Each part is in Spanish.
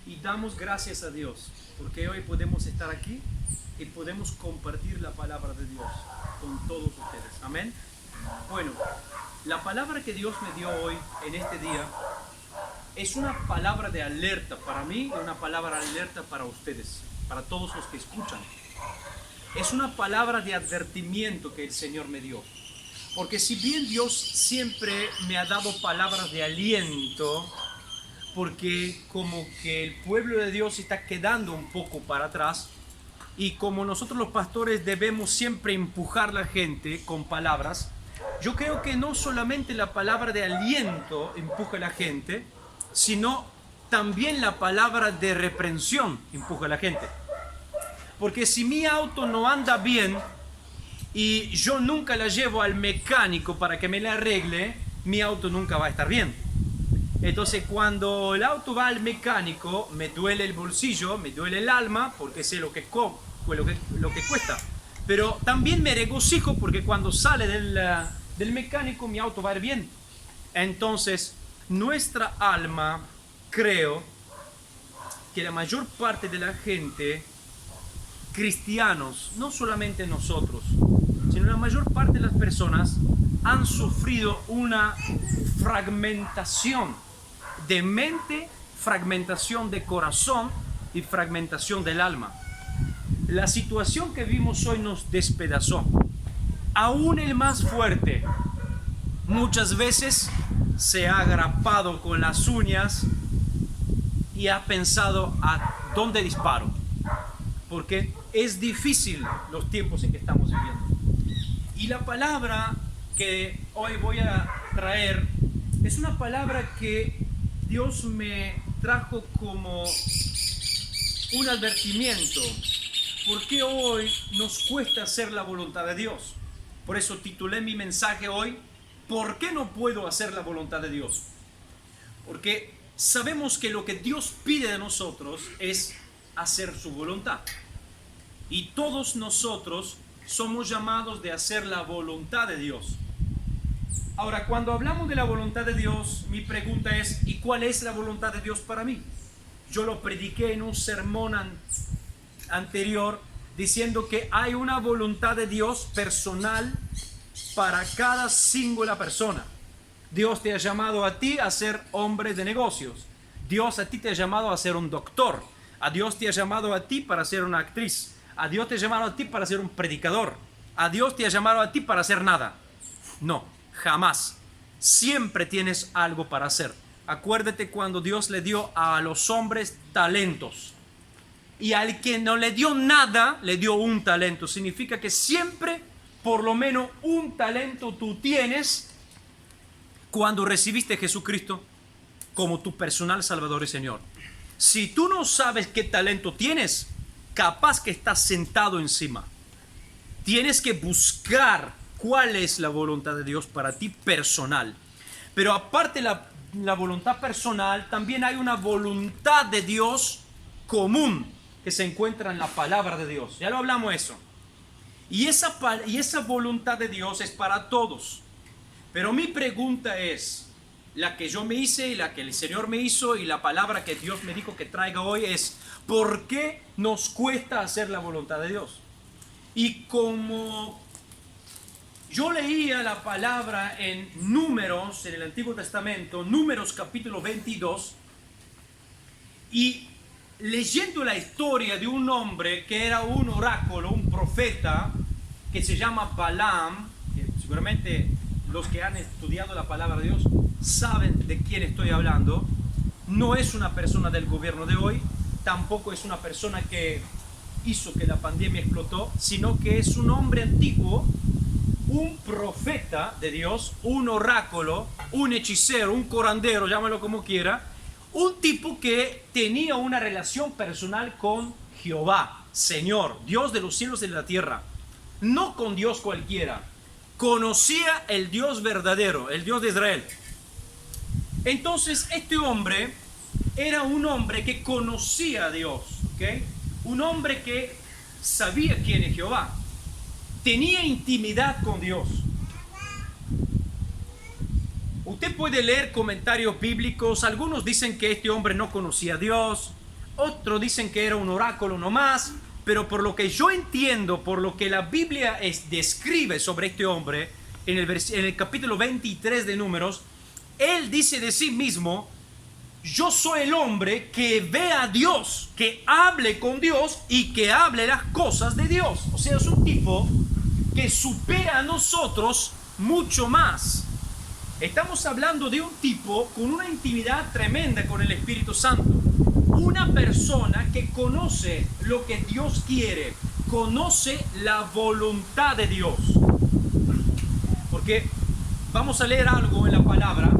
y damos gracias a Dios porque hoy podemos estar aquí y podemos compartir la palabra de Dios con todos ustedes. Amén. Bueno, la palabra que Dios me dio hoy en este día es una palabra de alerta para mí y una palabra de alerta para ustedes, para todos los que escuchan. Es una palabra de advertimiento que el Señor me dio. Porque si bien Dios siempre me ha dado palabras de aliento, porque como que el pueblo de Dios está quedando un poco para atrás, y como nosotros los pastores debemos siempre empujar a la gente con palabras, yo creo que no solamente la palabra de aliento empuja a la gente, sino también la palabra de reprensión empuja a la gente. Porque si mi auto no anda bien y yo nunca la llevo al mecánico para que me la arregle, mi auto nunca va a estar bien. Entonces cuando el auto va al mecánico, me duele el bolsillo, me duele el alma, porque sé lo que cuesta. Pero también me regocijo porque cuando sale del mecánico mi auto va a ir bien. Entonces nuestra alma, creo que la mayor parte de la gente, cristianos, no solamente nosotros, sino la mayor parte de las personas han sufrido una fragmentación de mente, fragmentación de corazón y fragmentación del alma. La situación que vimos hoy nos despedazó. Aún el más fuerte muchas veces se ha agrapado con las uñas y ha pensado a dónde disparo, porque es difícil los tiempos en que estamos viviendo. Y la palabra que hoy voy a traer es una palabra que Dios me trajo como un advertimiento, porque hoy nos cuesta hacer la voluntad de Dios. Por eso titulé mi mensaje hoy, ¿por qué no puedo hacer la voluntad de Dios? Porque sabemos que lo que Dios pide de nosotros es hacer su voluntad. Y todos nosotros somos llamados de hacer la voluntad de Dios. Ahora, cuando hablamos de la voluntad de Dios, mi pregunta es, ¿y cuál es la voluntad de Dios para mí? Yo lo prediqué en un sermón anterior diciendo que hay una voluntad de Dios personal para cada singular persona. Dios te ha llamado a ti a ser hombre de negocios. Dios a ti te ha llamado a ser un doctor. A Dios te ha llamado a ti para ser una actriz. A Dios te ha llamado a ti para ser un predicador. A Dios te ha llamado a ti para hacer nada. No, jamás. Siempre tienes algo para hacer. Acuérdate cuando Dios le dio a los hombres talentos. Y al que no le dio nada, le dio un talento. Significa que siempre, por lo menos un talento tú tienes cuando recibiste a Jesucristo como tu personal Salvador y Señor. Si tú no sabes qué talento tienes, capaz que estás sentado encima. Tienes que buscar cuál es la voluntad de Dios para ti personal. Pero aparte de la voluntad personal, también hay una voluntad de Dios común que se encuentra en la palabra de Dios. Ya lo hablamos eso. Y esa voluntad de Dios es para todos. Pero mi pregunta es, la que yo me hice y la que el Señor me hizo y la palabra que Dios me dijo que traiga hoy es, ¿por qué nos cuesta hacer la voluntad de Dios? Y como yo leía la palabra en Números, en el Antiguo Testamento, Números capítulo 22, y leyendo la historia de un hombre que era un oráculo, un profeta, que se llama Balaam, que seguramente los que han estudiado la palabra de Dios saben de quién estoy hablando. No es una persona del gobierno de hoy, tampoco es una persona que hizo que la pandemia explotó, sino que es un hombre antiguo, un profeta de Dios, un oráculo, un hechicero, un curandero, llámalo como quiera, un tipo que tenía una relación personal con Jehová, Señor, Dios de los cielos y de la tierra, no con Dios cualquiera. Conocía el Dios verdadero, el Dios de Israel. Entonces este hombre era un hombre que conocía a Dios, ¿okay? Un hombre que sabía quién es Jehová, tenía intimidad con Dios. Usted puede leer comentarios bíblicos, algunos dicen que este hombre no conocía a Dios, Otros dicen que era un oráculo nomás, pero por lo que yo entiendo, por lo que la Biblia describe sobre este hombre, en el capítulo 23 de Números, él dice de sí mismo: yo soy el hombre que ve a Dios, que hable con Dios y que hable las cosas de Dios. O sea, es un tipo que supera a nosotros mucho más. Estamos hablando de un tipo con una intimidad tremenda con el Espíritu Santo. Una persona que conoce lo que Dios quiere, conoce la voluntad de Dios. Porque vamos a leer algo en la palabra,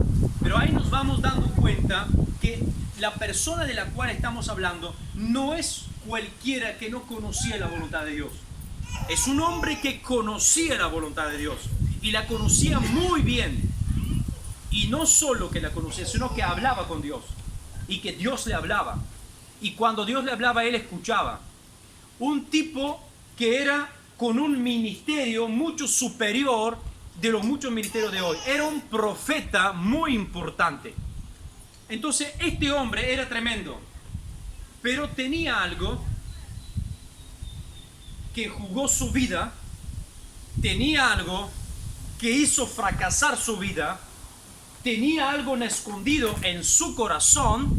pero ahí nos vamos dando cuenta que la persona de la cual estamos hablando no es cualquiera que no conocía la voluntad de Dios. Es un hombre que conocía la voluntad de Dios y la conocía muy bien. Y no solo que la conocía, sino que hablaba con Dios y que Dios le hablaba. Y cuando Dios le hablaba, él escuchaba. Un tipo que era con un ministerio mucho superior de los muchos ministerios de hoy. Era un profeta muy importante. Entonces, este hombre era tremendo, pero tenía algo que jugó su vida, tenía algo que hizo fracasar su vida, tenía algo escondido en su corazón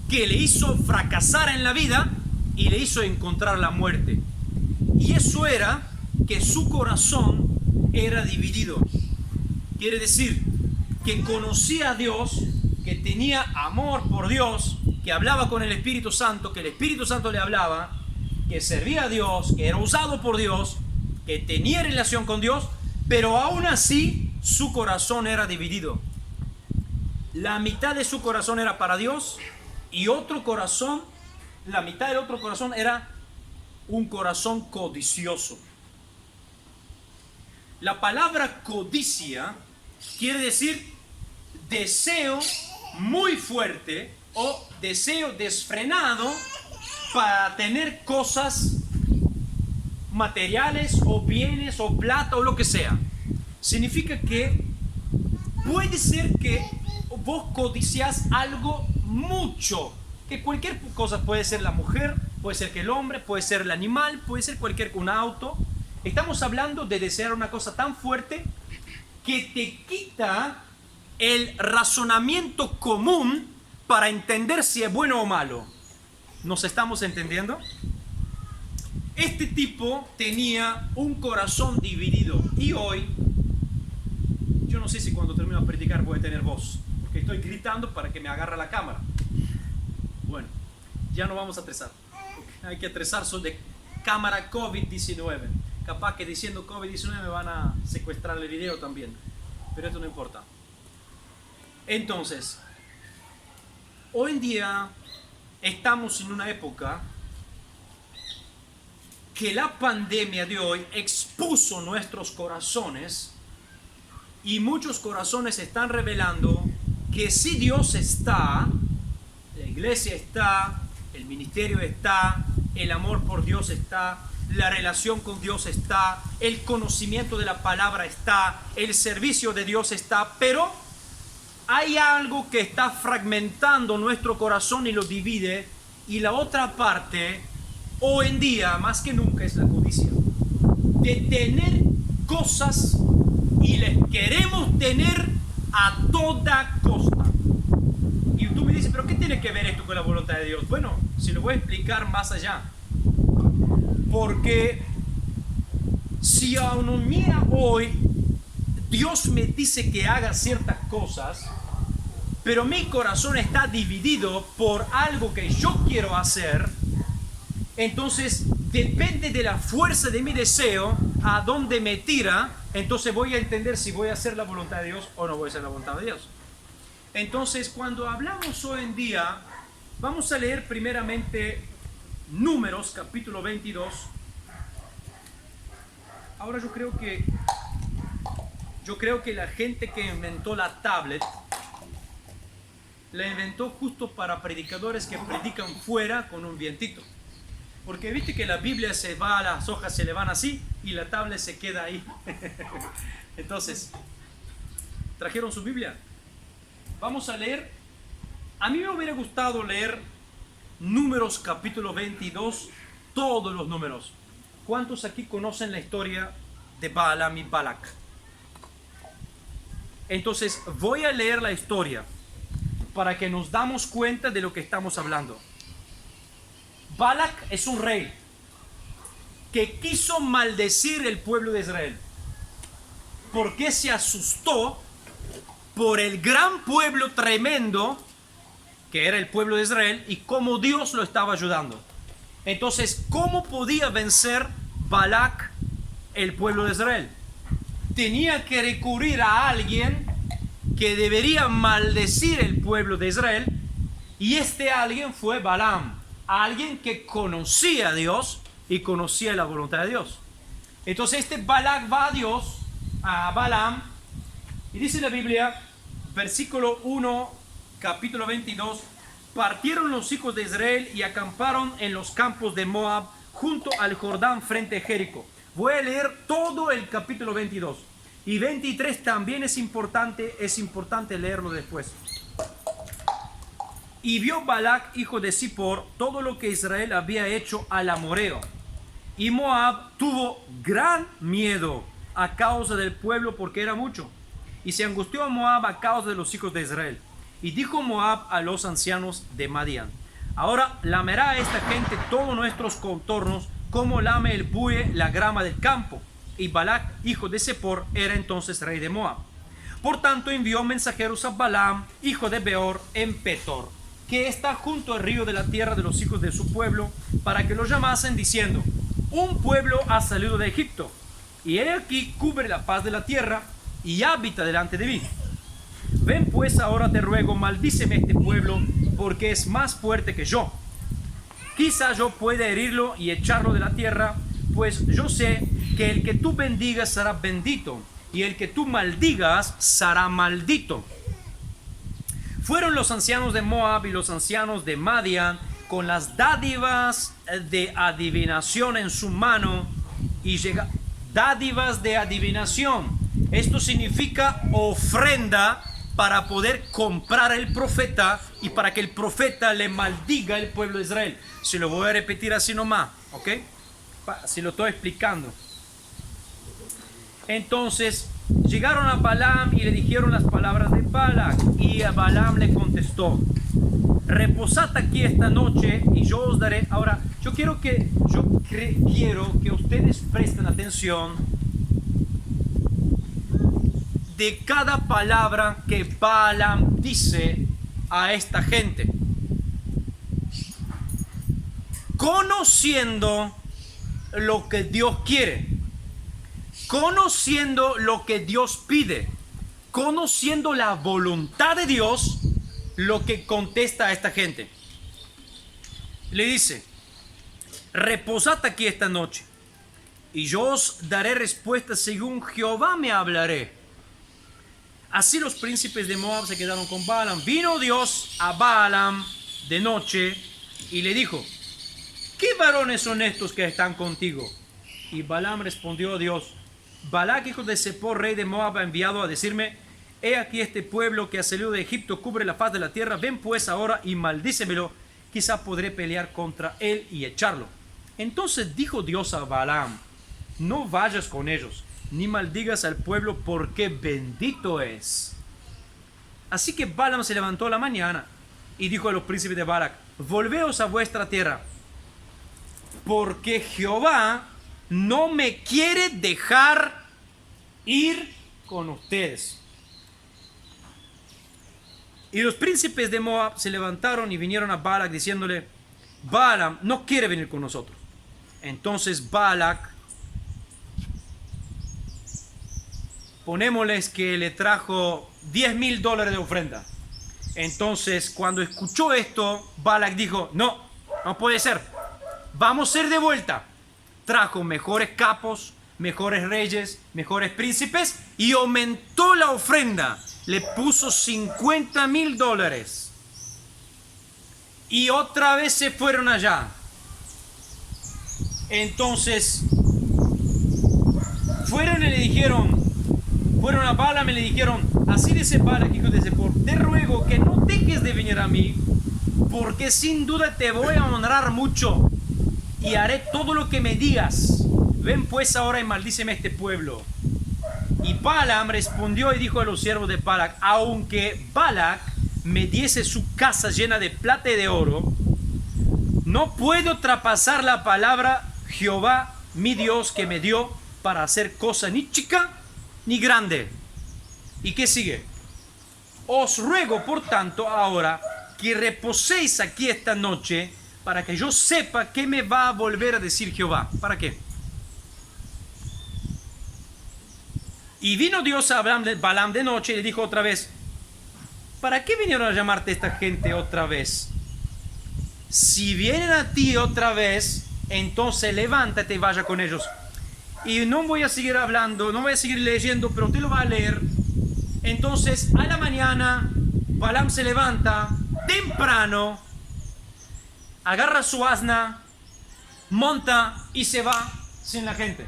que le hizo fracasar en la vida y le hizo encontrar la muerte. Y eso era que su corazón era dividido. Quiere decir que conocía a Dios, que tenía amor por Dios, que hablaba con el Espíritu Santo, que el Espíritu Santo le hablaba, que servía a Dios, que era usado por Dios, que tenía relación con Dios, pero aún así su corazón era dividido. La mitad de su corazón era para Dios y otro corazón, la mitad del otro corazón era un corazón codicioso. La palabra codicia quiere decir deseo muy fuerte o deseo desfrenado para tener cosas materiales o bienes o plata o lo que sea. Significa que puede ser que vos codicias algo mucho, que cualquier cosa, puede ser la mujer, puede ser que el hombre, puede ser el animal, puede ser un auto. Estamos hablando de desear una cosa tan fuerte que te quita el razonamiento común para entender si es bueno o malo. ¿Nos estamos entendiendo? Este tipo tenía un corazón dividido y hoy, yo no sé si cuando termino de predicar voy a tener voz, porque estoy gritando para que me agarre la cámara. Bueno, ya no vamos a atresar. Hay que atresar sobre cámara COVID-19. Capaz que diciendo COVID-19 me van a secuestrar el video también, pero esto no importa. Entonces, hoy en día estamos en una época que la pandemia de hoy expuso nuestros corazones y muchos corazones están revelando que si Dios está, la iglesia está, el ministerio está, el amor por Dios está, la relación con Dios está, el conocimiento de la palabra está, el servicio de Dios está, pero hay algo que está fragmentando nuestro corazón y lo divide, y la otra parte, hoy en día, más que nunca, es la codicia. De tener cosas y les queremos tener a toda costa. Y tú me dices, ¿pero qué tiene que ver esto con la voluntad de Dios? Bueno, se lo voy a explicar más allá. Porque si aún mira hoy, Dios me dice que haga ciertas cosas, pero mi corazón está dividido por algo que yo quiero hacer, entonces depende de la fuerza de mi deseo a dónde me tira, entonces voy a entender si voy a hacer la voluntad de Dios o no voy a hacer la voluntad de Dios. Entonces, cuando hablamos hoy en día, vamos a leer primeramente Números, capítulo 22. Ahora yo creo que la gente que inventó la tablet la inventó justo para predicadores que predican fuera con un vientito. Porque viste que la Biblia se va, las hojas se le van así y la tablet se queda ahí. Entonces, ¿trajeron su Biblia? Vamos a leer. A mí me hubiera gustado leer Números capítulo 22, todos los números. ¿Cuántos aquí conocen la historia de Balaam y Balac? Entonces voy a leer la historia para que nos damos cuenta de lo que estamos hablando. Balac es un rey que quiso maldecir el pueblo de Israel porque se asustó por el gran pueblo tremendo que era el pueblo de Israel y cómo Dios lo estaba ayudando. Entonces, ¿cómo podía vencer Balac el pueblo de Israel? Tenía que recurrir a alguien que debería maldecir el pueblo de Israel, y este alguien fue Balaam, alguien que conocía a Dios y conocía la voluntad de Dios. Entonces este Balac va a Dios, a Balaam, y dice la Biblia, versículo 1, capítulo 22, partieron los hijos de Israel y acamparon en los campos de Moab junto al Jordán frente a Jericó. Voy a leer todo el capítulo 22 y 23 también es importante leerlo después. Y vio Balac, hijo de Zippor, todo lo que Israel había hecho al amorreo. Y Moab tuvo gran miedo a causa del pueblo porque era mucho. Y se angustió a Moab a causa de los hijos de Israel. Y dijo Moab a los ancianos de Madián: ahora lamerá esta gente todos nuestros contornos como lame el buey la grama del campo. Y Balac, hijo de Zippor, era entonces rey de Moab. Por tanto envió mensajeros a Balaam, hijo de Beor, en Petor, que está junto al río de la tierra de los hijos de su pueblo, para que lo llamasen diciendo: un pueblo ha salido de Egipto, y él aquí cubre la paz de la tierra, y habita delante de mí. Ven pues ahora, te ruego, maldíceme este pueblo, porque es más fuerte que yo. Quizá yo pueda herirlo y echarlo de la tierra, pues yo sé que el que tú bendigas será bendito, y el que tú maldigas será maldito. Fueron los ancianos de Moab y los ancianos de Madián con las dádivas de adivinación en su mano, y dádivas de adivinación. Esto significa ofrenda para poder comprar al profeta y para que el profeta le maldiga al pueblo de Israel. Se lo voy a repetir así nomás, ¿ok? Si lo estoy explicando. Entonces llegaron a Balaam y le dijeron las palabras de Balac, y a Balaam le contestó: reposad aquí esta noche y yo os daré. Ahora, quiero que ustedes presten atención de cada palabra que Balaam dice a esta gente. Conociendo lo que Dios quiere, conociendo lo que Dios pide, conociendo la voluntad de Dios, lo que contesta a esta gente. Le dice: reposad aquí esta noche y yo os daré respuesta según Jehová me hablaré. Así los príncipes de Moab se quedaron con Balaam. Vino Dios a Balaam de noche y le dijo: ¿qué varones son estos que están contigo? Y Balaam respondió a Dios: Balac, hijo de Zippor, rey de Moab, ha enviado a decirme: he aquí este pueblo que ha salido de Egipto cubre la faz de la tierra. Ven pues ahora y maldícemelo, quizá podré pelear contra él y echarlo. Entonces dijo Dios a Balaam: no vayas con ellos, ni maldigas al pueblo, porque bendito es. Así que Balaam se levantó a la mañana y dijo a los príncipes de Balac: volveos a vuestra tierra, porque Jehová no me quiere dejar ir con ustedes. Y los príncipes de Moab se levantaron y vinieron a Balac diciéndole: Balaam no quiere venir con nosotros. Entonces Balac, ponémosles que le trajo $10,000 de ofrenda. Entonces cuando escuchó esto, Balac dijo: no puede ser, vamos a ir de vuelta. Trajo mejores capos, mejores reyes, mejores príncipes, y aumentó la ofrenda. Le puso $50,000. Y otra vez se fueron allá. Entonces fueron a Balaam y le dijeron: así dice Balac, hijo de Zippor, te ruego que no dejes de venir a mí, porque sin duda te voy a honrar mucho y haré todo lo que me digas. Ven pues ahora y maldíceme este pueblo. Y Balaam respondió y dijo a los siervos de Balac: aunque Balac me diese su casa llena de plata y de oro, no puedo traspasar la palabra Jehová mi Dios que me dio para hacer cosa ni chica ni grande. ¿Y qué sigue? Os ruego por tanto ahora que reposéis aquí esta noche para que yo sepa qué me va a volver a decir Jehová. ¿Para qué? Y vino Dios a Balaam de noche y le dijo otra vez: ¿para qué vinieron a llamarte esta gente otra vez? Si vienen a ti otra vez, entonces levántate y vaya con ellos. Y no voy a seguir hablando, no voy a seguir leyendo, pero te lo va a leer. Entonces, a la mañana, Balaam se levanta temprano, agarra su asna, monta y se va sin la gente.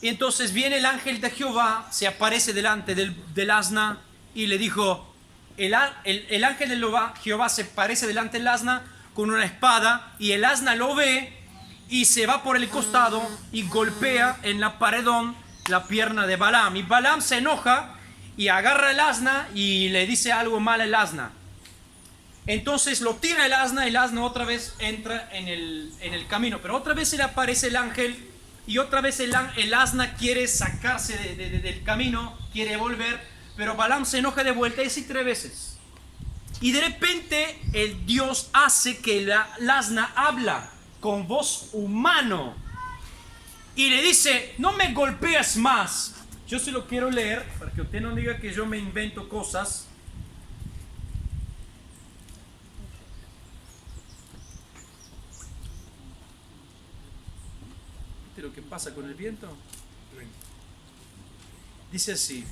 Y entonces viene el ángel de Jehová, se aparece delante del asna y le dijo, el ángel de Jehová se aparece delante del asna con una espada, y el asna lo ve y se va por el costado y golpea en la paredón la pierna de Balaam. Y Balaam se enoja y agarra el asna y le dice algo mal al asna. Entonces lo tira el asna y el asna otra vez entra en el camino. Pero otra vez se le aparece el ángel y otra vez el asna quiere sacarse del camino, quiere volver, pero Balaam se enoja de vuelta y así 3 veces. Y de repente el Dios hace que el asna habla con voz humano y le dice: no me golpeas más. Yo se lo quiero leer para que usted no diga que yo me invento cosas. ¿Viste lo que pasa con el viento? Dice así: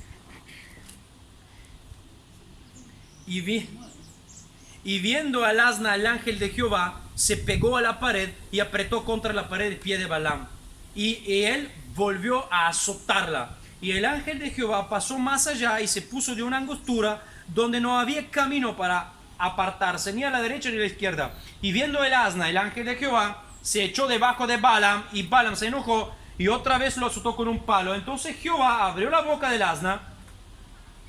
y viendo al asna el ángel de Jehová, se pegó a la pared y apretó contra la pared el pie de Balaam. Y él volvió a azotarla. Y el ángel de Jehová pasó más allá y se puso de una angostura donde no había camino para apartarse, ni a la derecha ni a la izquierda. Y viendo el asna, el ángel de Jehová se echó debajo de Balaam, y Balaam se enojó y otra vez lo azotó con un palo. Entonces Jehová abrió la boca del asna,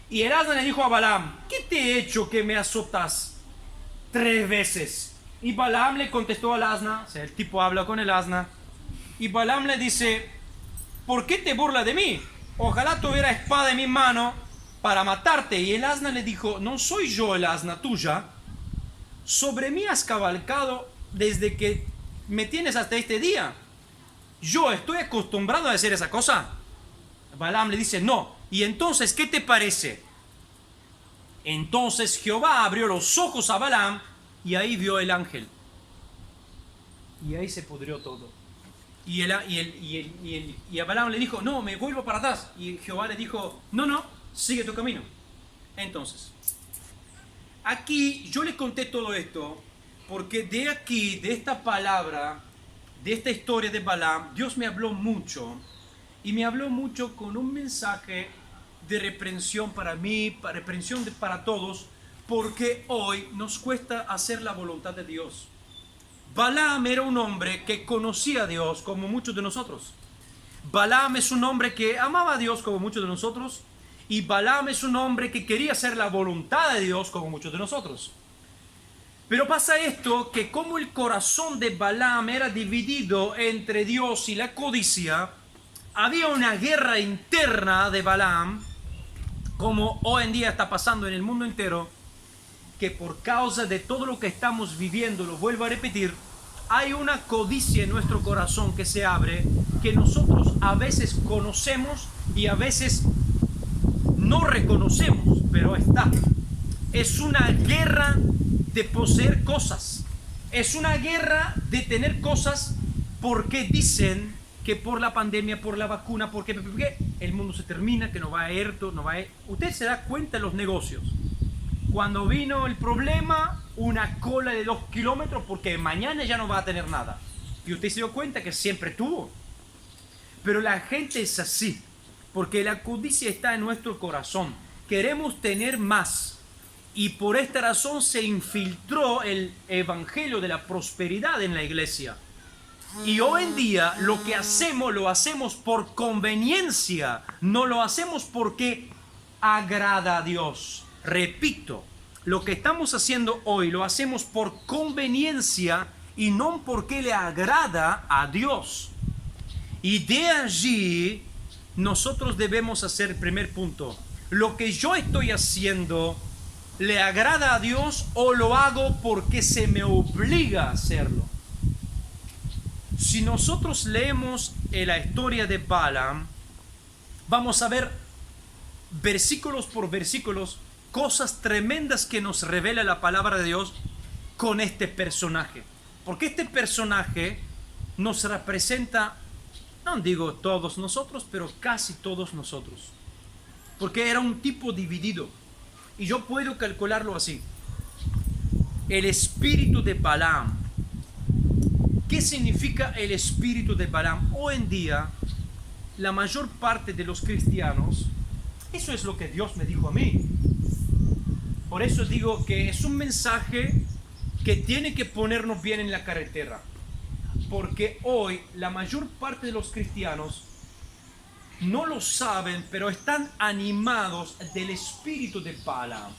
y el asna le dijo a Balaam: ¿qué te he hecho que me azotas 3 veces? Y Balaam le contestó al asna, o sea, el tipo habla con el asna, y Balaam le dice: ¿por qué te burlas de mí? Ojalá tuviera espada en mi mano para matarte. Y el asna le dijo: ¿no soy yo el asna tuya? Sobre mí has cabalgado desde que me tienes hasta este día. Yo estoy acostumbrado a hacer esa cosa. Balaam le dice: no. Y entonces, ¿qué te parece? Entonces Jehová abrió los ojos a Balaam y ahí vio el ángel. Y ahí se pudrió todo. Y a Balaam le dijo: no, me vuelvo para atrás. Y Jehová le dijo: no, sigue tu camino. Entonces, aquí yo le conté todo esto porque de aquí, de esta palabra, de esta historia de Balaam, Dios me habló mucho. Y me habló mucho con un mensaje de reprensión para mí, reprensión para todos, porque hoy nos cuesta hacer la voluntad de Dios. Balaam era un hombre que conocía a Dios como muchos de nosotros. Balaam es un hombre que amaba a Dios como muchos de nosotros. Y Balaam es un hombre que quería hacer la voluntad de Dios como muchos de nosotros. Pero pasa esto, que como el corazón de Balaam era dividido entre Dios y la codicia, había una guerra interna de Balaam, como hoy en día está pasando en el mundo entero, que por causa de todo lo que estamos viviendo, lo vuelvo a repetir, hay una codicia en nuestro corazón que se abre, que nosotros a veces conocemos y a veces no reconocemos, pero está. Es una guerra de poseer cosas. Es una guerra de tener cosas porque dicen que por la pandemia, por la vacuna, porque el mundo se termina, que no va a ir, no va a ir. Usted se da cuenta en los negocios. Cuando vino el problema, una cola de 2 kilómetros porque mañana ya no va a tener nada. Y usted se dio cuenta que siempre tuvo. Pero la gente es así, porque la codicia está en nuestro corazón. Queremos tener más. Y por esta razón se infiltró el evangelio de la prosperidad en la iglesia. Y hoy en día lo que hacemos, lo hacemos por conveniencia, no lo hacemos porque agrada a Dios. Repito, lo que estamos haciendo hoy lo hacemos por conveniencia y no porque le agrada a Dios. Y de allí nosotros debemos hacer el primer punto. Lo que yo estoy haciendo, ¿le agrada a Dios o lo hago porque se me obliga a hacerlo? Si nosotros leemos la historia de Balaam, vamos a ver versículos por versículos cosas tremendas que nos revela la palabra de Dios con este personaje. Porque este personaje nos representa, no digo todos nosotros, pero casi todos nosotros. Porque era un tipo dividido. Y yo puedo calcularlo así. El espíritu de Balaam. ¿Qué significa el espíritu de Balaam? Hoy en día, la mayor parte de los cristianos, eso es lo que Dios me dijo a mí. Por eso digo que es un mensaje que tiene que ponernos bien en la carretera. Porque hoy la mayor parte de los cristianos no lo saben, pero están animados del espíritu de Balaam.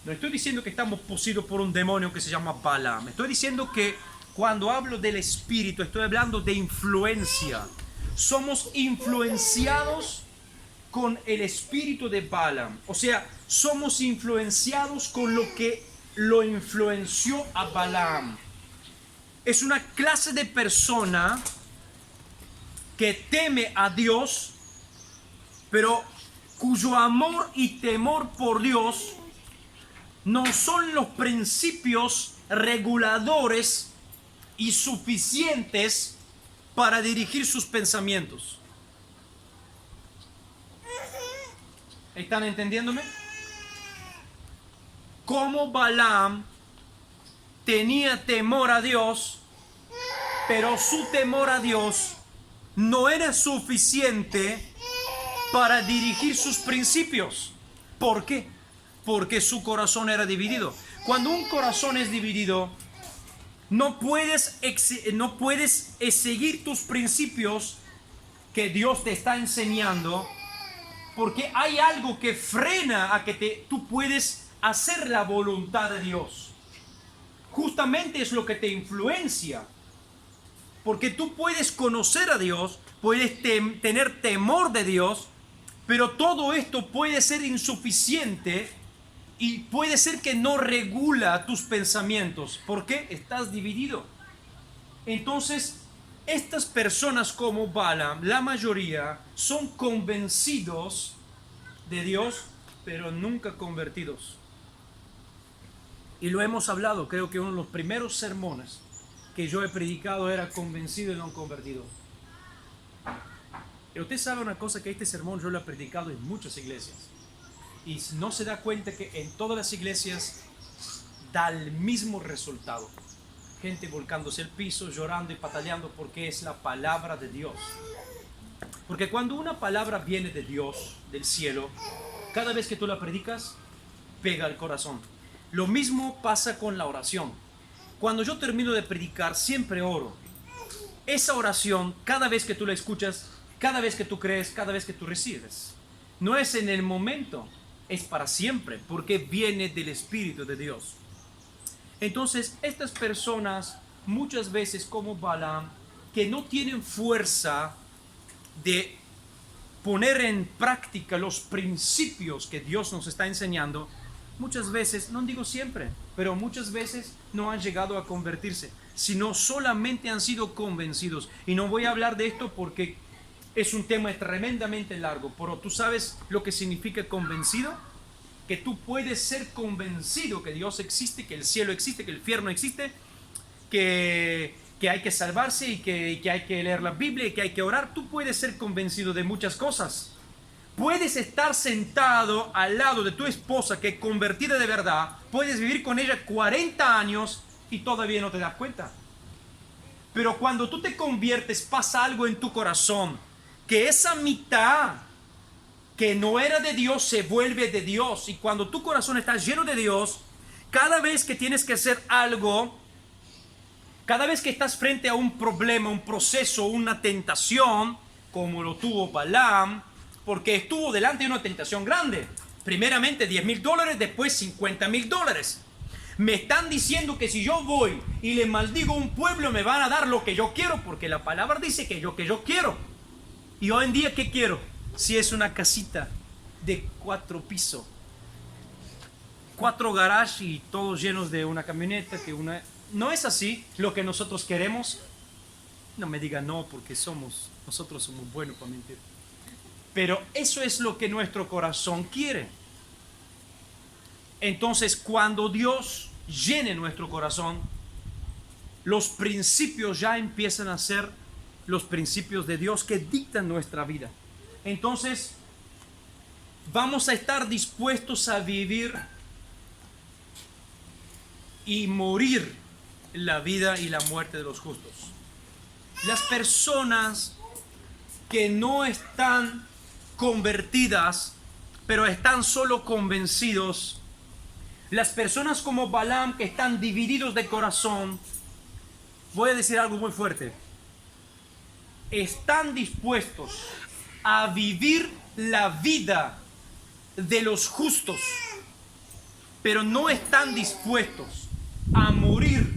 No estoy diciendo que estamos poseídos por un demonio que se llama Balaam. Estoy diciendo que cuando hablo del espíritu, estoy hablando de influencia. Somos influenciados con el espíritu de Balaam. O sea, somos influenciados con lo que lo influenció a Balaam. Es una clase de persona que teme a Dios, pero cuyo amor y temor por Dios no son los principios reguladores y suficientes para dirigir sus pensamientos. ¿Están entendiéndome? Como Balaam tenía temor a Dios, pero su temor a Dios no era suficiente para dirigir sus principios. ¿Por qué? Porque su corazón era dividido. Cuando un corazón es dividido, no puedes seguir tus principios que Dios te está enseñando, porque hay algo que frena a que tú puedes hacer la voluntad de Dios. Justamente es lo que te influencia. Porque tú puedes conocer a Dios, puedes tener temor de Dios, pero todo esto puede ser insuficiente y puede ser que no regula tus pensamientos. ¿Por qué? Estás dividido. Entonces, estas personas como Balaam, la mayoría, son convencidos de Dios, pero nunca convertidos. Y lo hemos hablado, creo que uno de los primeros sermones que yo he predicado era convencido y no convertido. Pero usted sabe una cosa, que este sermón yo lo he predicado en muchas iglesias. Y no se da cuenta que en todas las iglesias da el mismo resultado. Gente volcándose al piso, llorando y pataleando porque es la palabra de Dios. Porque cuando una palabra viene de Dios, del cielo, cada vez que tú la predicas, pega al corazón. Lo mismo pasa con la oración. Cuando yo termino de predicar, siempre oro. Esa oración, cada vez que tú la escuchas, cada vez que tú crees, cada vez que tú recibes, no es en el momento, es para siempre, porque viene del Espíritu de Dios. Entonces, estas personas, muchas veces como Balaam, que no tienen fuerza de poner en práctica los principios que Dios nos está enseñando, muchas veces, no digo siempre, pero muchas veces no han llegado a convertirse, sino solamente han sido convencidos. Y no voy a hablar de esto porque es un tema tremendamente largo, pero tú sabes lo que significa convencido, que tú puedes ser convencido que Dios existe, que el cielo existe, que el infierno existe, que hay que salvarse y que hay que leer la Biblia y que hay que orar. Tú puedes ser convencido de muchas cosas. Puedes estar sentado al lado de tu esposa que es convertida de verdad, puedes vivir con ella 40 años y todavía no te das cuenta. Pero cuando tú te conviertes, pasa algo en tu corazón, que esa mitad que no era de Dios se vuelve de Dios. Y cuando tu corazón está lleno de Dios, cada vez que tienes que hacer algo, cada vez que estás frente a un problema, un proceso, una tentación, como lo tuvo Balaam, porque estuvo delante de una tentación grande. Primeramente $10,000, después $50,000. Me están diciendo que si yo voy y le maldigo a un pueblo me van a dar lo que yo quiero, porque la palabra dice que yo quiero. Y hoy en día, ¿qué quiero? Si es una casita de 4 pisos, 4 garages y todos llenos de una camioneta, no es así lo que nosotros queremos. No me diga no, porque nosotros somos buenos para mentir. Pero eso es lo que nuestro corazón quiere. Entonces, cuando Dios llene nuestro corazón, los principios ya empiezan a ser los principios de Dios que dictan nuestra vida. Entonces, vamos a estar dispuestos a vivir y morir la vida y la muerte de los justos. Las personas que no están convertidas, pero están solo convencidos, las personas como Balaam que están divididos de corazón, voy a decir algo muy fuerte, están dispuestos a vivir la vida de los justos, pero no están dispuestos a morir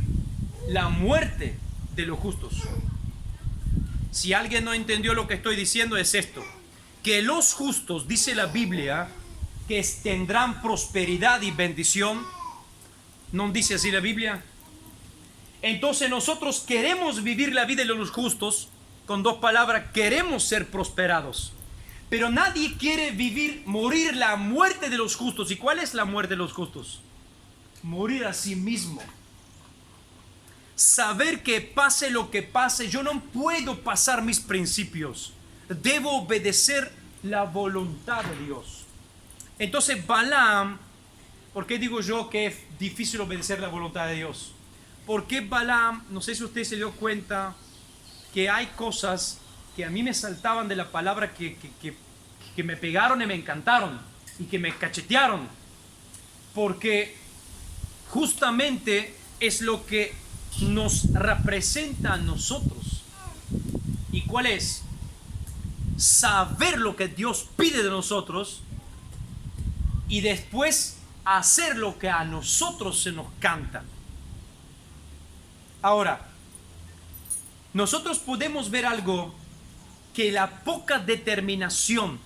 la muerte de los justos. Si alguien no entendió lo que estoy diciendo, es esto: que los justos, dice la Biblia, que tendrán prosperidad y bendición. ¿No dice así la Biblia? Entonces nosotros queremos vivir la vida de los justos. Con 2 palabras, queremos ser prosperados. Pero nadie quiere morir la muerte de los justos. ¿Y cuál es la muerte de los justos? Morir a sí mismo. Saber que pase lo que pase, yo no puedo pasar mis principios. Debo obedecer la voluntad de Dios. Entonces Balaam, ¿por qué digo yo que es difícil obedecer la voluntad de Dios? Porque Balaam, no sé si usted se dio cuenta que hay cosas que a mí me saltaban de la palabra que me pegaron y me encantaron y que me cachetearon, porque justamente es lo que nos representa a nosotros. ¿Y cuál es? Saber lo que Dios pide de nosotros y después hacer lo que a nosotros se nos canta. Ahora, nosotros podemos ver algo, que la poca determinación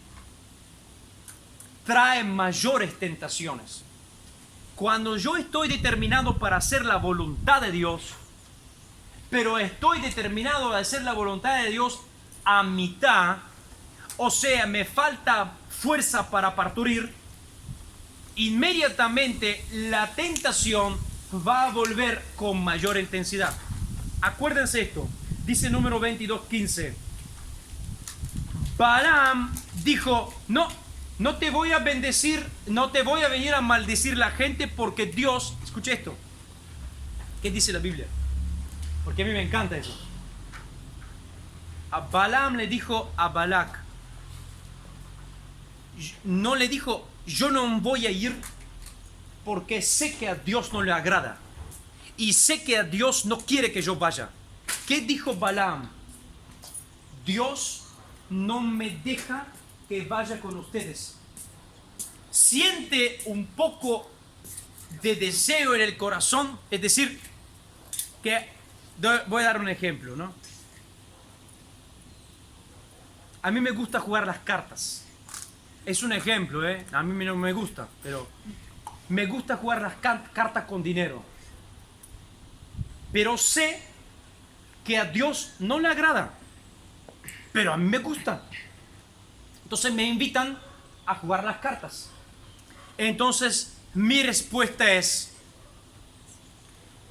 trae mayores tentaciones. Cuando yo estoy determinado para hacer la voluntad de Dios, pero estoy determinado a hacer la voluntad de Dios a mitad, o sea, me falta fuerza para partir, inmediatamente la tentación va a volver con mayor intensidad. Acuérdense esto, dice número 22:15. Balaam dijo, no te voy a bendecir, no te voy a venir a maldecir la gente, porque Dios, escuche esto, ¿qué dice la Biblia? Porque a mí me encanta eso. A Balaam le dijo a Balac, no le dijo, yo no voy a ir porque sé que a Dios no le agrada y sé que a Dios no quiere que yo vaya. ¿Qué dijo Balaam? Dios no me deja que vaya con ustedes. Siente un poco de deseo en el corazón, es decir, que voy a dar un ejemplo, ¿no? A mí me gusta jugar las cartas. Es un ejemplo, ¿eh? A mí no me gusta, pero me gusta jugar las cartas con dinero. Pero sé que a Dios no le agrada, pero a mí me gusta. Entonces me invitan a jugar las cartas. Entonces mi respuesta es,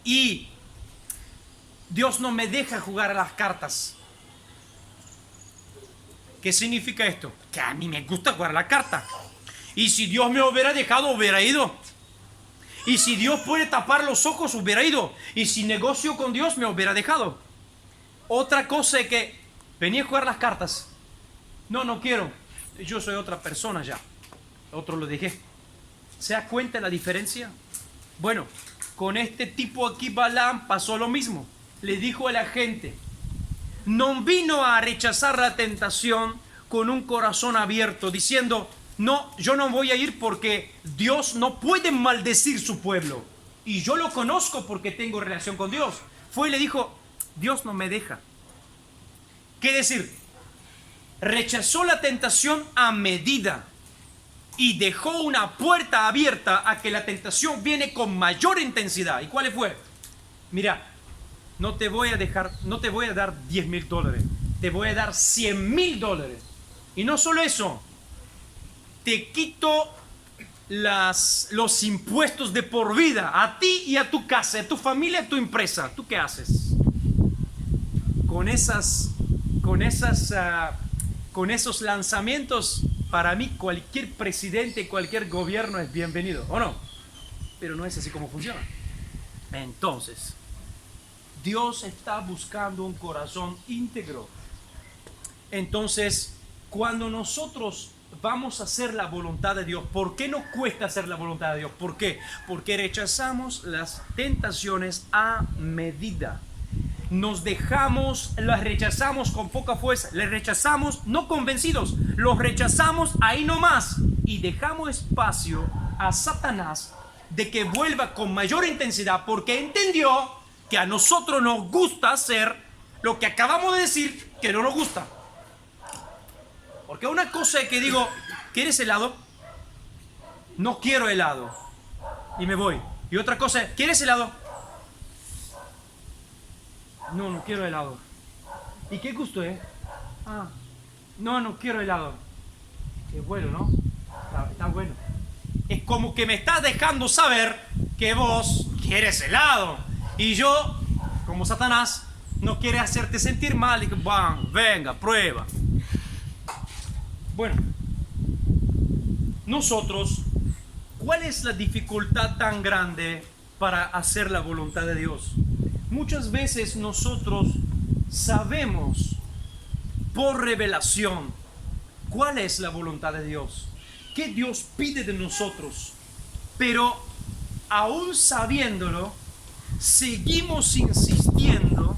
y Dios no me deja jugar a las cartas. ¿Qué significa esto? Que a mí me gusta jugar la carta. Y si Dios me hubiera dejado, hubiera ido. Y si Dios puede tapar los ojos, hubiera ido. Y si negocio con Dios, me hubiera dejado. Otra cosa es que venía a jugar las cartas. No quiero. yo soy otra persona ya. Otro lo dejé. ¿Se da cuenta la diferencia? Bueno, con este tipo aquí Balaam pasó lo mismo. Le dijo a la gente, no vino a rechazar la tentación con un corazón abierto, diciendo, no, yo no voy a ir porque Dios no puede maldecir su pueblo. Y yo lo conozco porque tengo relación con Dios. Fue y le dijo, Dios no me deja. ¿Qué decir? Rechazó la tentación a medida y dejó una puerta abierta a que la tentación viene con mayor intensidad. ¿Y cuál fue? Mira, no te voy a dar $10,000, te voy a dar $100,000. Y no solo eso, te quito los impuestos de por vida a ti y a tu casa, a tu familia, a tu empresa. ¿Tú qué haces? Con esos lanzamientos, para mí cualquier presidente, cualquier gobierno es bienvenido, ¿o no? Pero no es así como funciona. Entonces, Dios está buscando un corazón íntegro. Entonces, cuando nosotros vamos a hacer la voluntad de Dios, ¿por qué nos cuesta hacer la voluntad de Dios? ¿Por qué? Porque rechazamos las tentaciones a medida. Las rechazamos con poca fuerza, les rechazamos no convencidos, los rechazamos ahí nomás y dejamos espacio a Satanás de que vuelva con mayor intensidad porque entendió que a nosotros nos gusta hacer lo que acabamos de decir que no nos gusta. Porque una cosa es que digo, ¿quieres helado? No quiero helado y me voy. Y otra cosa es, ¿quieres helado? No, no quiero helado. ¿Y qué gusto es? No quiero helado. Qué bueno, ¿no? Está bueno. Es como que me estás dejando saber que vos quieres helado. Y yo, como Satanás, no quiere hacerte sentir mal. Y que, venga, prueba. Bueno, nosotros, ¿cuál es la dificultad tan grande para hacer la voluntad de Dios? Muchas veces nosotros sabemos por revelación cuál es la voluntad de Dios, qué Dios pide de nosotros, pero aún sabiéndolo, seguimos insistiendo,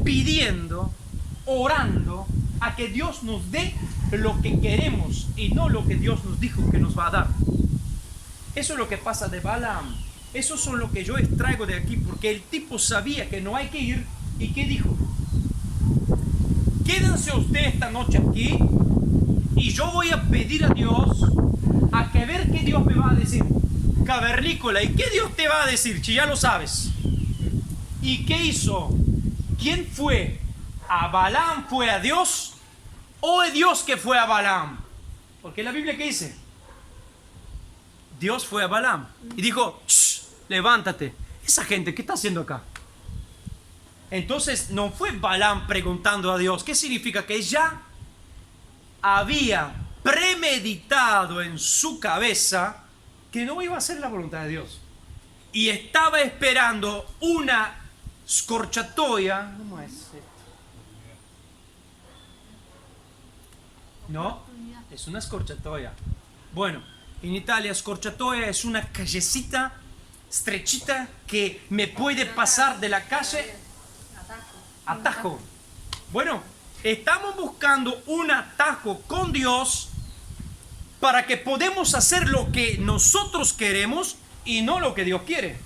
pidiendo, orando a que Dios nos dé lo que queremos y no lo que Dios nos dijo que nos va a dar. Eso es lo que pasa de Balaam. Eso es lo que yo extraigo de aquí, porque el tipo sabía que no hay que ir. ¿Y qué dijo? Quédense ustedes esta noche aquí y yo voy a pedir a Dios a que ver qué Dios me va a decir. Cavernícola, ¿y qué Dios te va a decir? Si ya lo sabes. ¿Y qué hizo? ¿Quién fue? ¿A Balaam fue a Dios? ¿O es Dios que fue a Balaam? Porque la Biblia, ¿qué dice? Dios fue a Balaam y dijo, levántate. Esa gente, ¿qué está haciendo acá? Entonces no fue Balaam preguntando a Dios. ¿Qué significa? Que ya había premeditado en su cabeza que no iba a hacer la voluntad de Dios. Y estaba esperando una scorciatoia. ¿Cómo es esto? No, es una scorciatoia. Bueno, en Italia scorciatoia es una callecita estrechita que me puede pasar de la calle. Atajo. Bueno, estamos buscando un atajo con Dios para que podamos hacer lo que nosotros queremos y no lo que Dios quiere.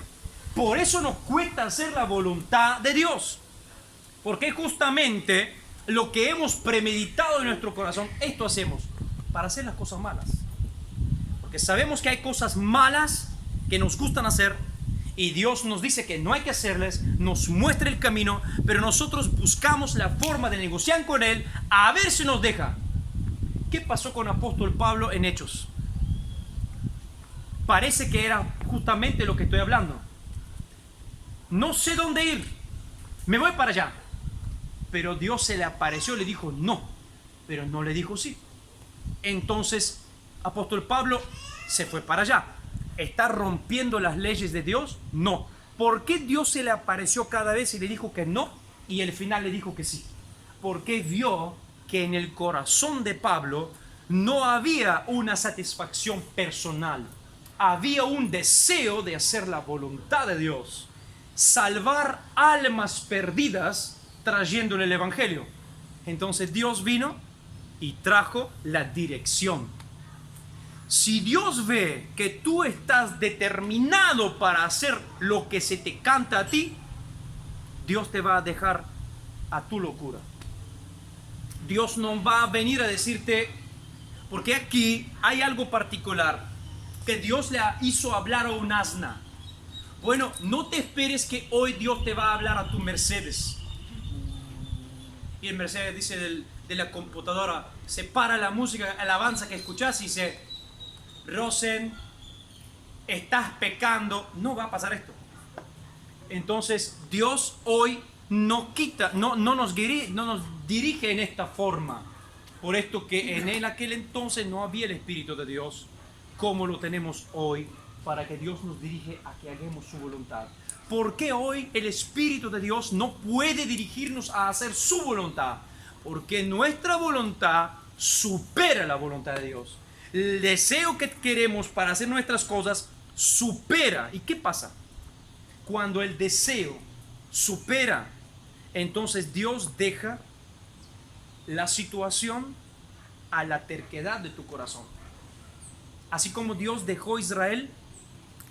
Por eso nos cuesta hacer la voluntad de Dios. Porque justamente lo que hemos premeditado en nuestro corazón, esto hacemos para hacer las cosas malas. Porque sabemos que hay cosas malas que nos gustan hacer y Dios nos dice que no hay que hacerles, nos muestra el camino, pero nosotros buscamos la forma de negociar con Él a ver si nos deja. ¿Qué pasó con apóstol Pablo en Hechos? Parece que era justamente lo que estoy hablando. No sé dónde ir, me voy para allá. Pero Dios se le apareció y le dijo no, pero no le dijo sí. Entonces, apóstol Pablo se fue para allá. ¿Está rompiendo las leyes de Dios? No. ¿Por qué Dios se le apareció cada vez y le dijo que no y al final le dijo que sí? Porque vio que en el corazón de Pablo no había una satisfacción personal, había un deseo de hacer la voluntad de Dios, salvar almas perdidas trayéndole el Evangelio. Entonces Dios vino y trajo la dirección. Si Dios ve que tú estás determinado para hacer lo que se te canta a ti, Dios te va a dejar a tu locura. Dios no va a venir a decirte, porque aquí hay algo particular, que Dios le hizo hablar a un asna. Bueno, no te esperes que hoy Dios te va a hablar a tu Mercedes. Y el Mercedes dice de la computadora, se para la música, alabanza que escuchás y dice, Rosen, estás pecando. No va a pasar esto. Entonces Dios hoy no nos dirige en esta forma. Por esto que en aquel entonces no había el Espíritu de Dios como lo tenemos hoy, para que Dios nos dirige a que hagamos su voluntad. ¿Por qué hoy el Espíritu de Dios no puede dirigirnos a hacer su voluntad? Porque nuestra voluntad supera la voluntad de Dios. El deseo que queremos para hacer nuestras cosas supera. ¿Y qué pasa? Cuando el deseo supera, entonces Dios deja la situación a la terquedad de tu corazón. Así como Dios dejó a Israel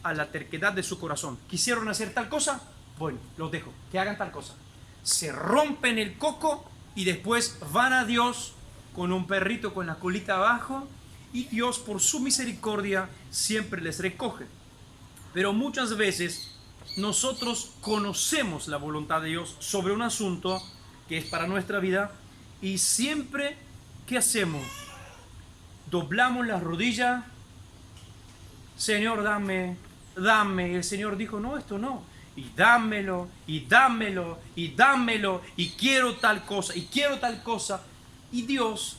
a la terquedad de su corazón. ¿Quisieron hacer tal cosa? Bueno, los dejo, que hagan tal cosa. Se rompen el coco y después van a Dios con un perrito con la colita abajo, y Dios por su misericordia siempre les recoge. Pero muchas veces nosotros conocemos la voluntad de Dios sobre un asunto que es para nuestra vida, y siempre, ¿qué hacemos? Doblamos la rodilla, Señor, dame. Y el Señor dijo, no, esto no. Y dámelo, y dámelo, y dámelo, y quiero tal cosa, y quiero tal cosa. Y Dios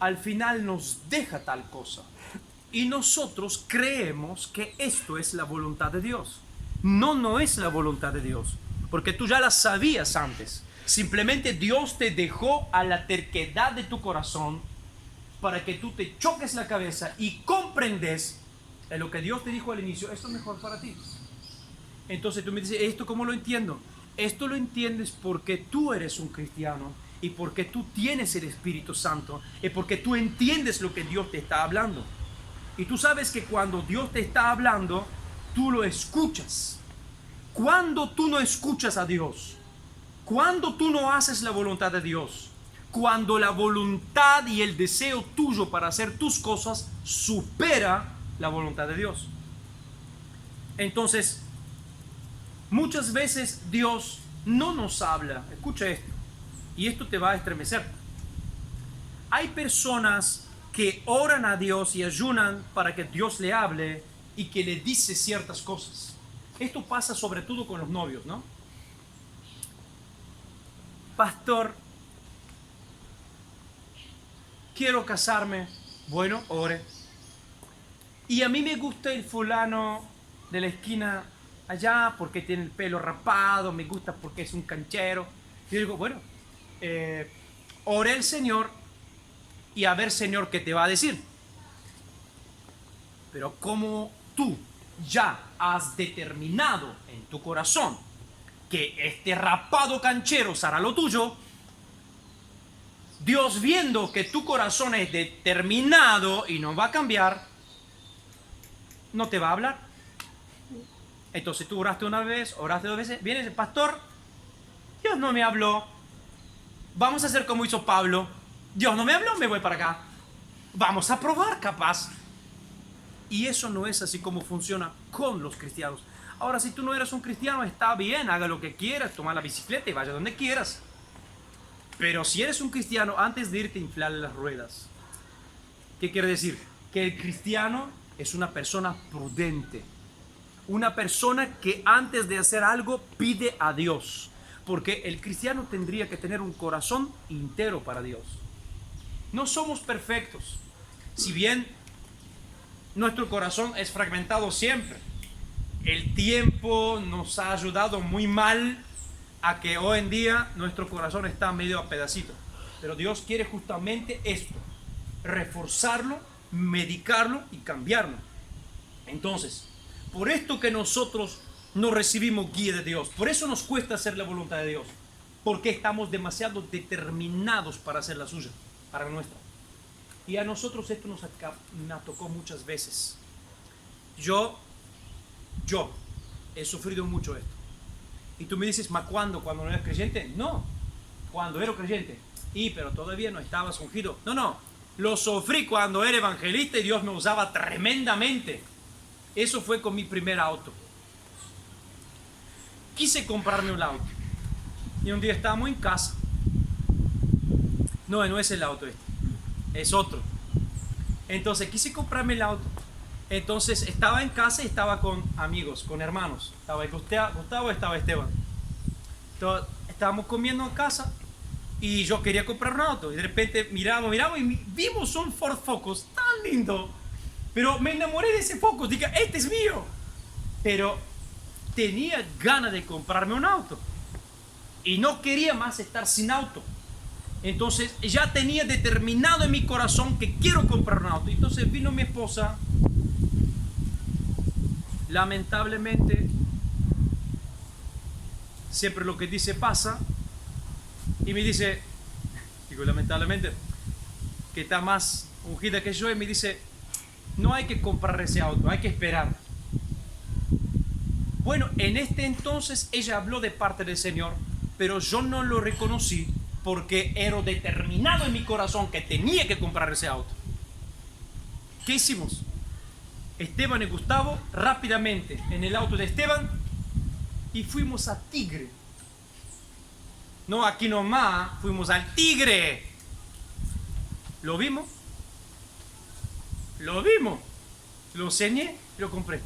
al final nos deja tal cosa. Y nosotros creemos que esto es la voluntad de Dios. No es la voluntad de Dios, porque tú ya la sabías antes. Simplemente Dios te dejó a la terquedad de tu corazón para que tú te choques la cabeza y comprendes en lo que Dios te dijo al inicio, esto es mejor para ti. Entonces tú me dices, ¿esto cómo lo entiendo? Esto lo entiendes porque tú eres un cristiano y porque tú tienes el Espíritu Santo y porque tú entiendes lo que Dios te está hablando. Y tú sabes que cuando Dios te está hablando, tú lo escuchas. Cuando tú no escuchas a Dios, cuando tú no haces la voluntad de Dios, cuando la voluntad y el deseo tuyo para hacer tus cosas supera la voluntad de Dios. Entonces, muchas veces Dios no nos habla. Escucha esto, y esto te va a estremecer. Hay personas que oran a Dios y ayunan para que Dios le hable y que le dice ciertas cosas. Esto pasa sobre todo con los novios, ¿no? Pastor, quiero casarme. Bueno, ore. Y a mí me gusta el fulano de la esquina allá porque tiene el pelo rapado, me gusta porque es un canchero. Y yo digo, bueno, ore al Señor y a ver, Señor, qué te va a decir. Pero como tú ya has determinado en tu corazón que este rapado canchero será lo tuyo, Dios, viendo que tu corazón es determinado y no va a cambiar, no te va a hablar. Entonces tú oraste una vez, oraste 2 veces, viene el pastor, Dios no me habló, vamos a hacer como hizo Pablo, Dios no me habló, me voy para acá, vamos a probar capaz. Y eso no es así como funciona con los cristianos. Ahora, si tú no eres un cristiano, está bien, haga lo que quieras, toma la bicicleta y vaya donde quieras. Pero si eres un cristiano, antes de irte a inflarle las ruedas. ¿Qué quiere decir? Que el cristiano es una persona prudente. Una persona que antes de hacer algo pide a Dios. Porque el cristiano tendría que tener un corazón entero para Dios. No somos perfectos. Si bien nuestro corazón es fragmentado siempre. El tiempo nos ha ayudado muy mal a que hoy en día nuestro corazón está medio a pedacitos. Pero Dios quiere justamente esto, reforzarlo, medicarlo y cambiarlo. Entonces, por esto que nosotros no recibimos guía de Dios, por eso nos cuesta hacer la voluntad de Dios, porque estamos demasiado determinados para hacer la suya, para la nuestra. Y a nosotros esto nos tocó muchas veces. Yo he sufrido mucho esto. Y tú me dices, ¿ma cuándo? ¿Cuando no eres creyente? No, cuando era creyente. Pero todavía no estabas ungido. No, lo sufrí cuando era evangelista y Dios me usaba tremendamente. Eso fue con mi primer auto. Quise comprarme un auto. Y un día estábamos en casa. No es el auto este, es otro. Entonces quise comprarme el auto. Entonces estaba en casa y estaba con amigos, con hermanos. Estaba Gustavo, estaba Esteban. Entonces, estábamos comiendo en casa y yo quería comprar un auto. Y de repente miramos y vimos un Ford Focus tan lindo. Pero me enamoré de ese Focus. Dije, este es mío. Pero tenía ganas de comprarme un auto. Y no quería más estar sin auto. Entonces ya tenía determinado en mi corazón que quiero comprar un auto. Entonces vino mi esposa. Lamentablemente, siempre lo que dice pasa. Y me dice, digo lamentablemente, que está más ungida que yo, y me dice, no hay que comprar ese auto, hay que esperar. Bueno, en este entonces ella habló de parte del Señor, pero yo no lo reconocí porque era determinado en mi corazón que tenía que comprar ese auto. ¿Qué hicimos? Esteban y Gustavo rápidamente en el auto de Esteban y fuimos a Tigre. No aquí nomás, fuimos al Tigre. ¿Lo vimos? Lo enseñé y lo compré.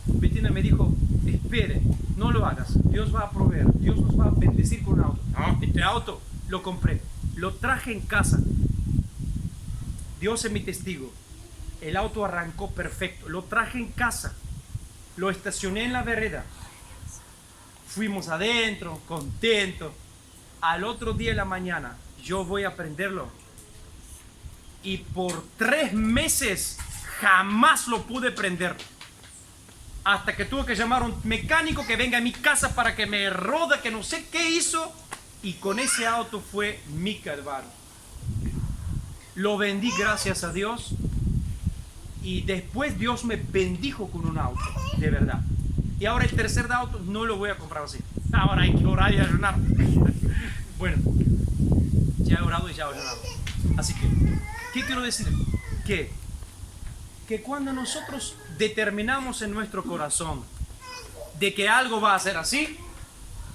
Bettina me dijo, espere, no lo hagas, Dios va a proveer, Dios nos va a bendecir con un auto. No, este auto lo compré, lo traje en casa. Dios es mi testigo. El auto arrancó perfecto, lo traje en casa, lo estacioné en la vereda. Fuimos adentro, contentos. Al otro día de la mañana, yo voy a prenderlo. Y por 3 meses jamás lo pude prender. Hasta que tuve que llamar a un mecánico que venga a mi casa para que me roda, que no sé qué hizo. Y con ese auto fue mi calvario. Lo vendí, gracias a Dios. Y después Dios me bendijo con un auto, de verdad. Y ahora el tercer auto no lo voy a comprar así. Ahora hay que orar y ayunar. Bueno, ya he orado y ya he ayunado. Así que, ¿qué quiero decir? Que cuando nosotros determinamos en nuestro corazón de que algo va a ser así,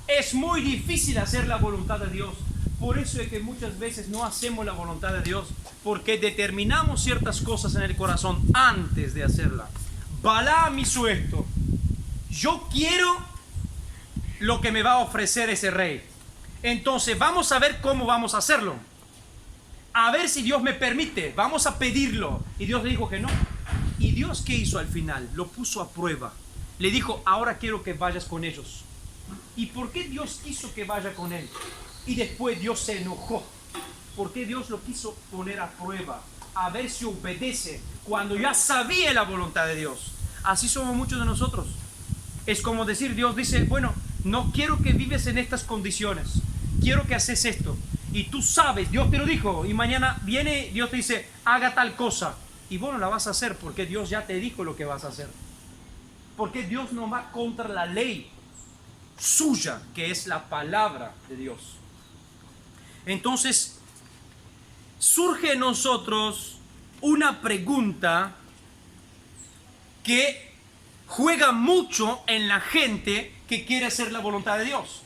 es muy difícil hacer la voluntad de Dios. Por eso es que muchas veces no hacemos la voluntad de Dios, porque determinamos ciertas cosas en el corazón antes de hacerla. Balaam hizo esto. Yo quiero lo que me va a ofrecer ese rey. Entonces vamos a ver cómo vamos a hacerlo. A ver si Dios me permite. Vamos a pedirlo. Y Dios le dijo que no. ¿Y Dios qué hizo al final? Lo puso a prueba. Le dijo, ahora quiero que vayas con ellos. ¿Y por qué Dios quiso que vaya con él? Y después Dios se enojó. ¿Por qué Dios lo quiso poner a prueba? A ver si obedece cuando ya sabía la voluntad de Dios. Así somos muchos de nosotros. Es como decir, Dios dice, bueno, no quiero que vives en estas condiciones. Quiero que haces esto. Y tú sabes, Dios te lo dijo. Y mañana viene, Dios te dice, haga tal cosa. Y vos no la vas a hacer porque Dios ya te dijo lo que vas a hacer. Porque Dios no va contra la ley suya, que es la palabra de Dios. Entonces, surge en nosotros una pregunta que juega mucho en la gente que quiere hacer la voluntad de Dios.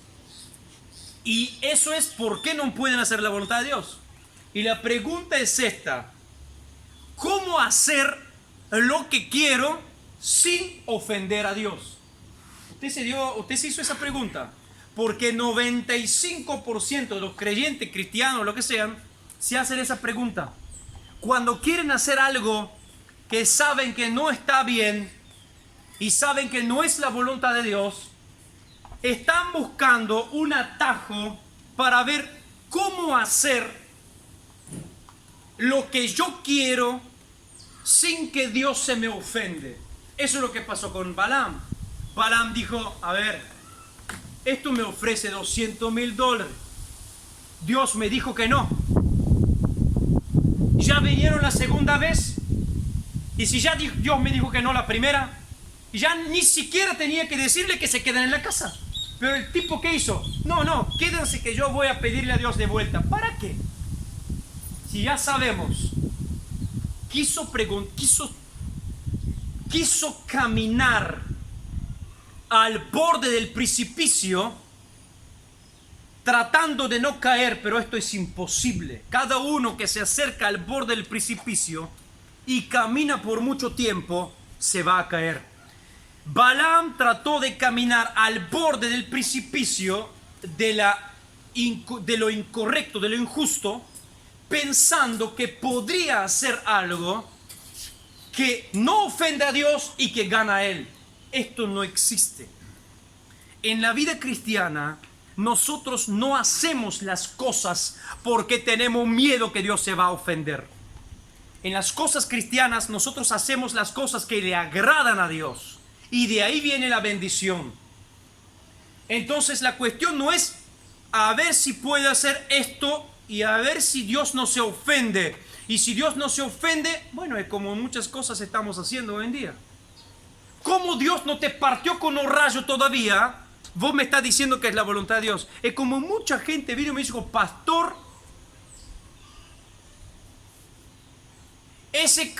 Y eso es ¿por qué no pueden hacer la voluntad de Dios? Y la pregunta es esta: ¿cómo hacer lo que quiero sin ofender a Dios? Usted se hizo esa pregunta, porque 95% de los creyentes cristianos, lo que sean, se hacen esa pregunta. Cuando quieren hacer algo que saben que no está bien y saben que no es la voluntad de Dios, están buscando un atajo para ver cómo hacer lo que yo quiero sin que Dios se me ofende. Eso es lo que pasó con Balaam. Balaam dijo, a ver, esto me ofrece $200,000. Dios me dijo que no. Ya vinieron la segunda vez. Y si ya Dios me dijo que no la primera, ya ni siquiera tenía que decirle que se queden en la casa. Pero el tipo, ¿qué hizo? No, quédense que yo voy a pedirle a Dios de vuelta. ¿Para qué? Si ya sabemos, quiso caminar al borde del precipicio, tratando de no caer, pero esto es imposible. Cada uno que se acerca al borde del precipicio y camina por mucho tiempo, se va a caer. Balaam trató de caminar al borde del precipicio de lo incorrecto, de lo injusto, pensando que podría hacer algo que no ofende a Dios y que gana a él. Esto no existe. En la vida cristiana, nosotros no hacemos las cosas porque tenemos miedo que Dios se va a ofender. En las cosas cristianas, nosotros hacemos las cosas que le agradan a Dios. Y de ahí viene la bendición. Entonces la cuestión no es a ver si puedo hacer esto y a ver si Dios no se ofende. Y si Dios no se ofende, bueno, es como muchas cosas estamos haciendo hoy en día. Como Dios no te partió con un rayo todavía, vos me estás diciendo que es la voluntad de Dios. Es como mucha gente vino y me dijo, pastor, ese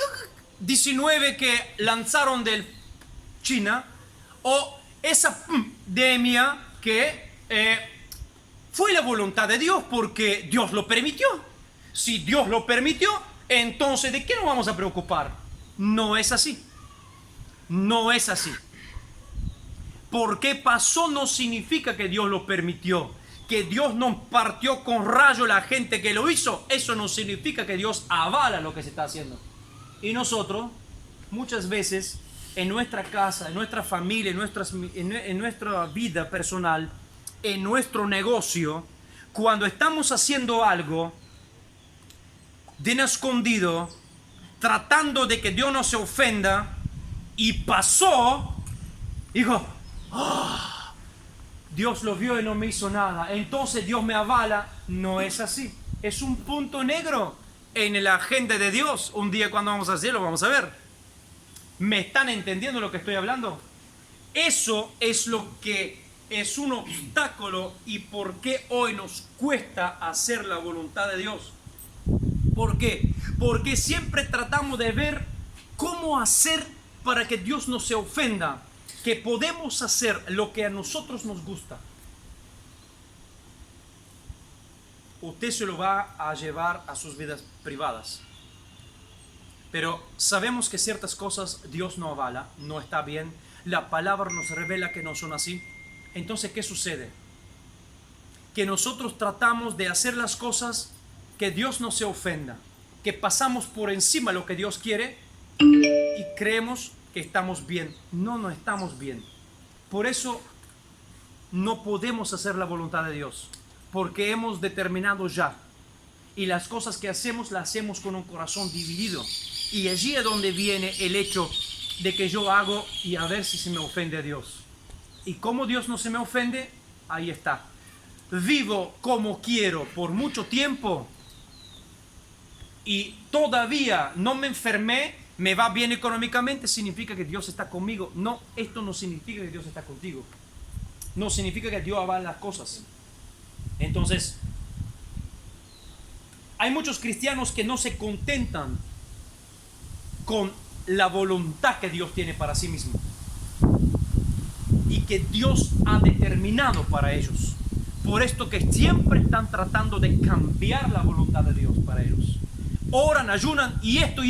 19 que lanzaron de China, o esa pandemia que fue la voluntad de Dios porque Dios lo permitió. Si Dios lo permitió, entonces ¿de qué nos vamos a preocupar? No es así. No es así. Porque pasó no significa que Dios lo permitió. Que Dios no partió con rayo la gente que lo hizo, eso no significa que Dios avala lo que se está haciendo. Y nosotros, muchas veces, en nuestra casa, en nuestra familia, en nuestra vida personal, en nuestro negocio, cuando estamos haciendo algo de escondido, tratando de que Dios no se ofenda, y pasó, dijo, oh, Dios lo vio y no me hizo nada, entonces Dios me avala. No es así. Es un punto negro en la agenda de Dios. Un día cuando vamos a hacerlo, vamos a ver. ¿Me están entendiendo lo que estoy hablando? Eso es lo que es un obstáculo y por qué hoy nos cuesta hacer la voluntad de Dios. ¿Por qué? Porque siempre tratamos de ver cómo hacer para que Dios no se ofenda, que podemos hacer lo que a nosotros nos gusta. Usted se lo va a llevar a sus vidas privadas. Pero sabemos que ciertas cosas Dios no avala, no está bien. La palabra nos revela que no son así. Entonces, ¿qué sucede? Que nosotros tratamos de hacer las cosas que Dios no se ofenda, que pasamos por encima de lo que Dios quiere y creemos que estamos bien. No estamos bien. Por eso no podemos hacer la voluntad de Dios, porque hemos determinado ya. Y las cosas que hacemos, las hacemos con un corazón dividido. Y allí es donde viene el hecho de que yo hago y a ver si se me ofende a Dios. Y como Dios no se me ofende, ahí está. Vivo como quiero por mucho tiempo y todavía no me enfermé, me va bien económicamente, significa que Dios está conmigo. No, esto no significa que Dios está contigo. No significa que Dios avala las cosas. Entonces, hay muchos cristianos que no se contentan con la voluntad que Dios tiene para sí mismo y que Dios ha determinado para ellos. Por esto que siempre están tratando de cambiar la voluntad de Dios para ellos. Oran, ayunan y esto,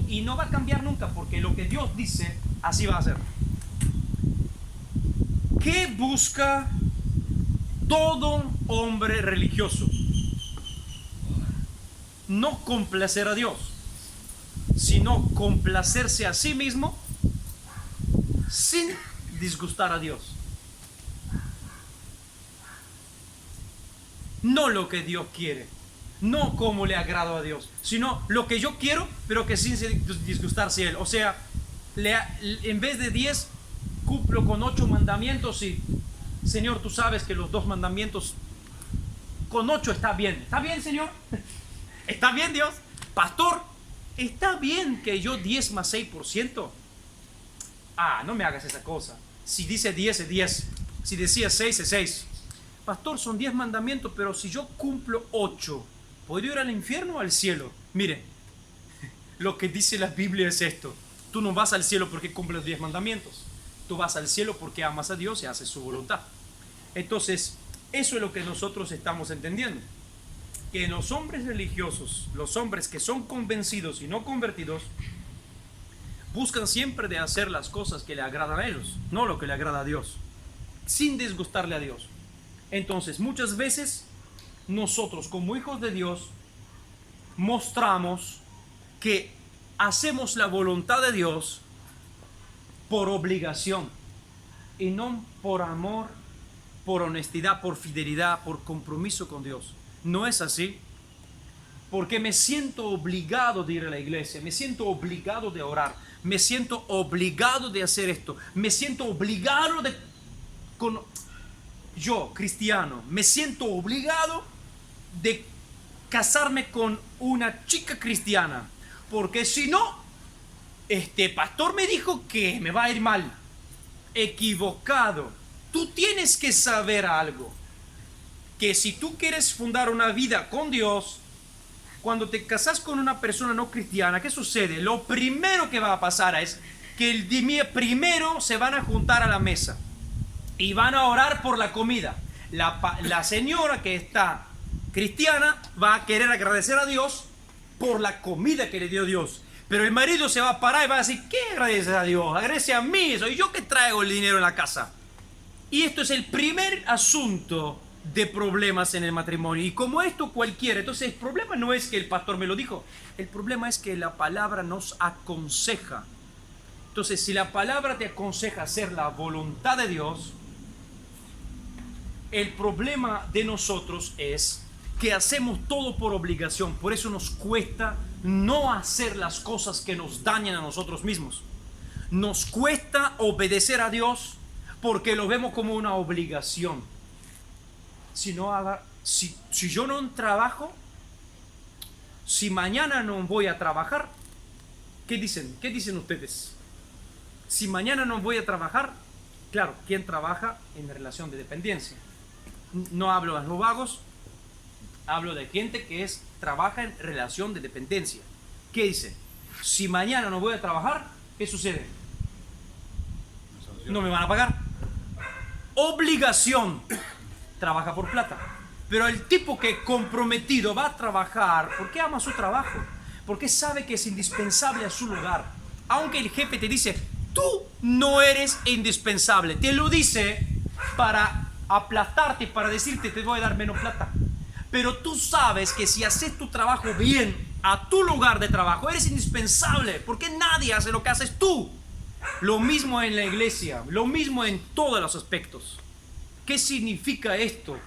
y no va a cambiar nunca, porque lo que Dios dice, así va a ser. ¿Qué busca todo hombre religioso? No complacer a Dios, sino complacerse a sí mismo sin disgustar a Dios. no lo que Dios quiere, no como le agrado a Dios, sino lo que yo quiero, pero que sin disgustarse Él. O sea, en vez de 10, cumplo con 8 mandamientos y, Señor, tú sabes que los 2 mandamientos, con 8 está bien. ¿Está bien, Señor? ¿Está bien, Dios? Pastor, ¿está bien que yo 10 más 6%? Ah, no me hagas esa cosa. Si dice 10 es 10. Si decía 6 es 6. Pastor, son 10 mandamientos, pero si yo cumplo 8, ¿podría ir al infierno o al cielo? Mire, lo que dice la Biblia es esto. Tú no vas al cielo porque cumples 10 mandamientos. Tú vas al cielo porque amas a Dios y haces su voluntad. Entonces, eso es lo que nosotros estamos entendiendo. Que los hombres religiosos, los hombres que son convencidos y no convertidos, buscan siempre de hacer las cosas que le agradan a ellos, no lo que le agrada a Dios, sin disgustarle a Dios. Entonces, muchas veces nosotros como hijos de Dios mostramos que hacemos la voluntad de Dios por obligación y no por amor, por honestidad, por fidelidad, por compromiso con Dios. No es así, porque me siento obligado de ir a la iglesia, me siento obligado de orar, me siento obligado de hacer esto, me siento obligado de... Yo, cristiano, me siento obligado de casarme con una chica cristiana, porque si no, este pastor me dijo que me va a ir mal. Equivocado. Tú tienes que saber algo, que si tú quieres fundar una vida con Dios, cuando te casas con una persona no cristiana, ¿qué sucede? Lo primero que va a pasar es que el día primero se van a juntar a la mesa y van a orar por la comida. La señora que está cristiana va a querer agradecer a Dios por la comida que le dio Dios. Pero el marido se va a parar y va a decir, ¿qué agradeces a Dios? Agradece a mí, soy yo que traigo el dinero en la casa. Y esto es el primer asunto de problemas en el matrimonio. Y como esto cualquiera, entonces el problema no es que el pastor me lo dijo, el problema es que la palabra nos aconseja. Entonces, si la palabra te aconseja hacer la voluntad de Dios, el problema de nosotros es que hacemos todo por obligación. Por eso nos cuesta no hacer las cosas que nos dañan a nosotros mismos. Nos cuesta obedecer a Dios porque lo vemos como una obligación. Si yo no trabajo, si mañana no voy a trabajar, ¿qué dicen? ¿Qué dicen ustedes? Si mañana no voy a trabajar, claro, ¿quién trabaja en relación de dependencia? No hablo de los vagos, hablo de gente que trabaja en relación de dependencia. ¿Qué dice? Si mañana no voy a trabajar, ¿qué sucede? No me van a pagar. Obligación. Trabaja por plata. Pero el tipo que comprometido va a trabajar porque ama su trabajo, porque sabe que es indispensable a su lugar. Aunque el jefe te dice, tú no eres indispensable, te lo dice para aplastarte, para decirte, te voy a dar menos plata. Pero tú sabes que si haces tu trabajo bien a tu lugar de trabajo, eres indispensable, porque nadie hace lo que haces tú. Lo mismo en la iglesia, lo mismo en todos los aspectos. ¿Qué significa esto?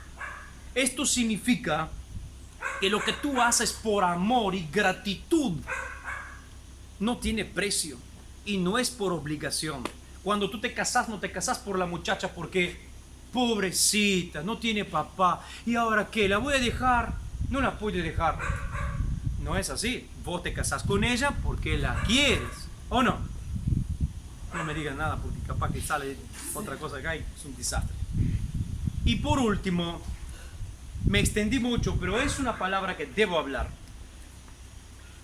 Esto significa que lo que tú haces por amor y gratitud no tiene precio y no es por obligación. Cuando tú te casas, no te casas por la muchacha porque pobrecita, no tiene papá. ¿Y ahora qué? ¿La voy a dejar? No la puedo dejar. No es así. Vos te casas con ella porque la quieres, ¿o no? No me digan nada porque capaz que sale otra cosa acá y es un desastre. Y por último, me extendí mucho, pero es una palabra que debo hablar.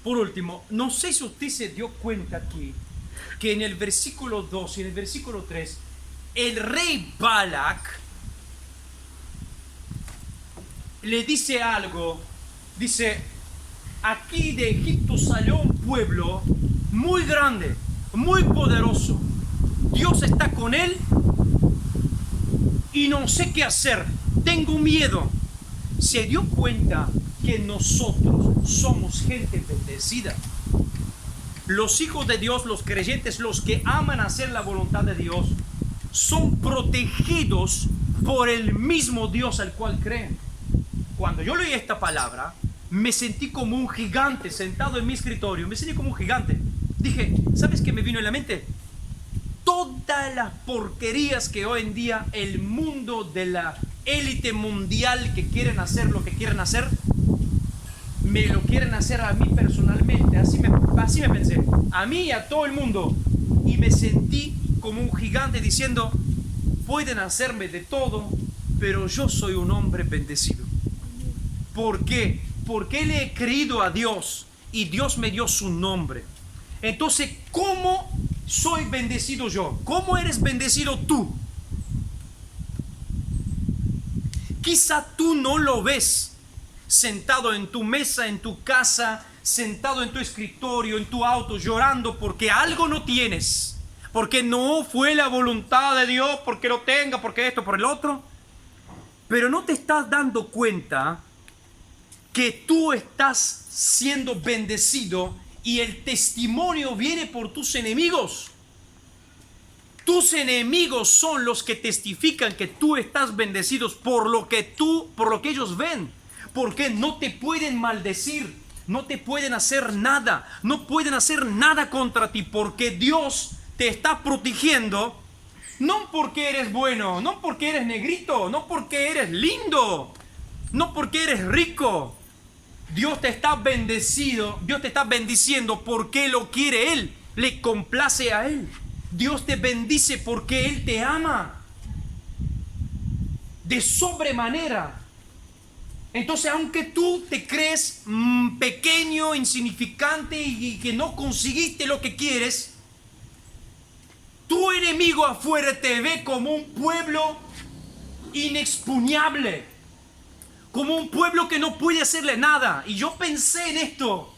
Por último, no sé si usted se dio cuenta aquí que en el versículo 2 y en el versículo 3, el rey Balac le dice algo. Dice, aquí de Egipto salió un pueblo muy grande, muy poderoso. Dios está con él y no sé qué hacer. Tengo miedo. Se dio cuenta que nosotros somos gente bendecida. Los hijos de Dios, los creyentes, los que aman hacer la voluntad de Dios, son protegidos por el mismo Dios al cual creen. cuando yo leí esta palabra, me sentí como un gigante sentado en mi escritorio. Me sentí como un gigante. Dije, ¿sabes qué me vino en la mente? Todas las porquerías que hoy en día el mundo de la élite mundial que quieren hacer lo que quieren hacer, me lo quieren hacer a mí personalmente. Así me pensé, a mí y a todo el mundo. Y me sentí como un gigante diciendo, pueden hacerme de todo, pero yo soy un hombre bendecido. ¿Por qué? Porque le he creído a Dios y Dios me dio su nombre. Entonces, ¿cómo soy bendecido yo? ¿Cómo eres bendecido tú? Quizá tú no lo ves sentado en tu mesa, en tu casa, sentado en tu escritorio, en tu auto, llorando porque algo no tienes, porque no fue la voluntad de Dios, porque lo tenga, porque esto, por el otro. Pero no te estás dando cuenta que tú estás siendo bendecido y el testimonio viene por tus enemigos. Tus enemigos son los que testifican que tú estás bendecido por lo que ellos ven. Porque no te pueden maldecir, no te pueden hacer nada, no pueden hacer nada contra ti, porque Dios te está protegiendo, no porque eres bueno, no porque eres negrito, no porque eres lindo, no porque eres rico. Dios te está bendecido, Dios te está bendiciendo porque lo quiere Él, le complace a Él. Dios te bendice porque Él te ama de sobremanera. Entonces, aunque tú te crees pequeño, insignificante y que no conseguiste lo que quieres, tu enemigo afuera te ve como un pueblo inexpugnable, como un pueblo que no puede hacerle nada. Y yo pensé en esto,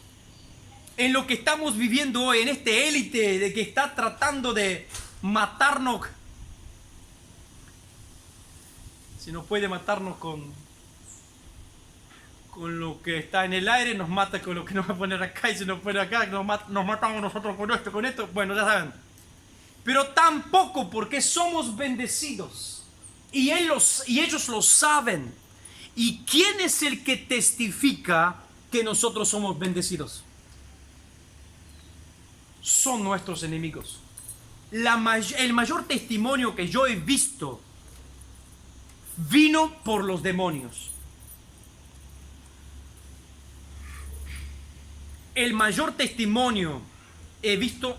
en lo que estamos viviendo hoy, en este élite de que está tratando de matarnos. Si no puede matarnos con lo que está en el aire, nos mata con lo que nos va a poner acá, y si nos pone acá, nos matamos nosotros con esto. Bueno, ya saben. Pero tampoco, porque somos bendecidos. Y ellos lo saben. ¿Y quién es el que testifica que nosotros somos bendecidos? Son nuestros enemigos. El mayor testimonio que yo he visto vino por los demonios. El mayor testimonio he visto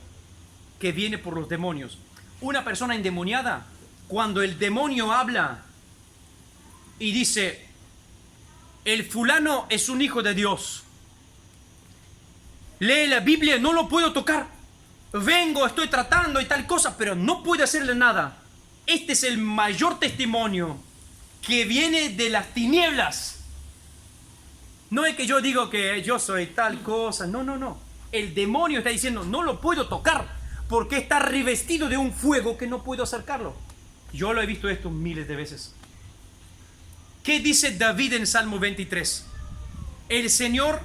que viene por los demonios. Una persona endemoniada, cuando el demonio habla y dice, el fulano es un hijo de Dios, lee la Biblia, no lo puedo tocar, vengo, estoy tratando y tal cosa, pero no puedo hacerle nada. Este es el mayor testimonio que viene de las tinieblas. No es que yo digo que yo soy tal cosa, no. El demonio está diciendo, no lo puedo tocar, porque está revestido de un fuego que no puedo acercarlo. Yo lo he visto esto miles de veces. ¿Qué dice David en Salmo 23? El Señor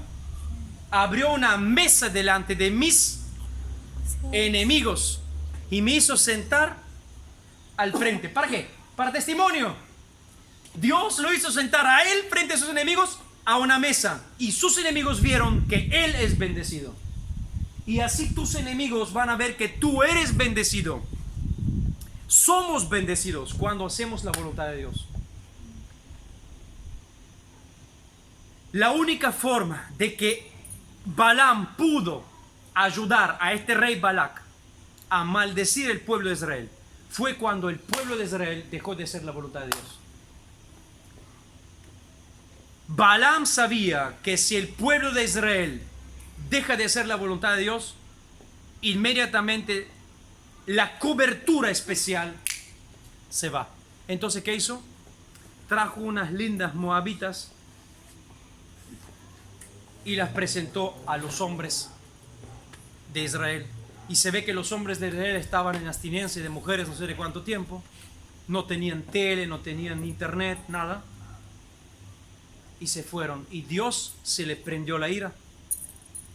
abrió una mesa delante de mis enemigos y me hizo sentar al frente. ¿Para qué? Para testimonio. Dios lo hizo sentar a él frente a sus enemigos a una mesa, y sus enemigos vieron que él es bendecido. Y así tus enemigos van a ver que tú eres bendecido. Somos bendecidos cuando hacemos la voluntad de Dios. La única forma de que Balaam pudo ayudar a este rey Balac a maldecir el pueblo de Israel fue cuando el pueblo de Israel dejó de hacer la voluntad de Dios. Balaam sabía que si el pueblo de Israel deja de hacer la voluntad de Dios, inmediatamente la cobertura especial se va. Entonces, ¿qué hizo? Trajo unas lindas moabitas y las presentó a los hombres de Israel. Y se ve que los hombres de Israel estaban en abstinencia de mujeres no sé de cuánto tiempo. No tenían tele, no tenían internet, nada. Y se fueron, y Dios se le prendió la ira,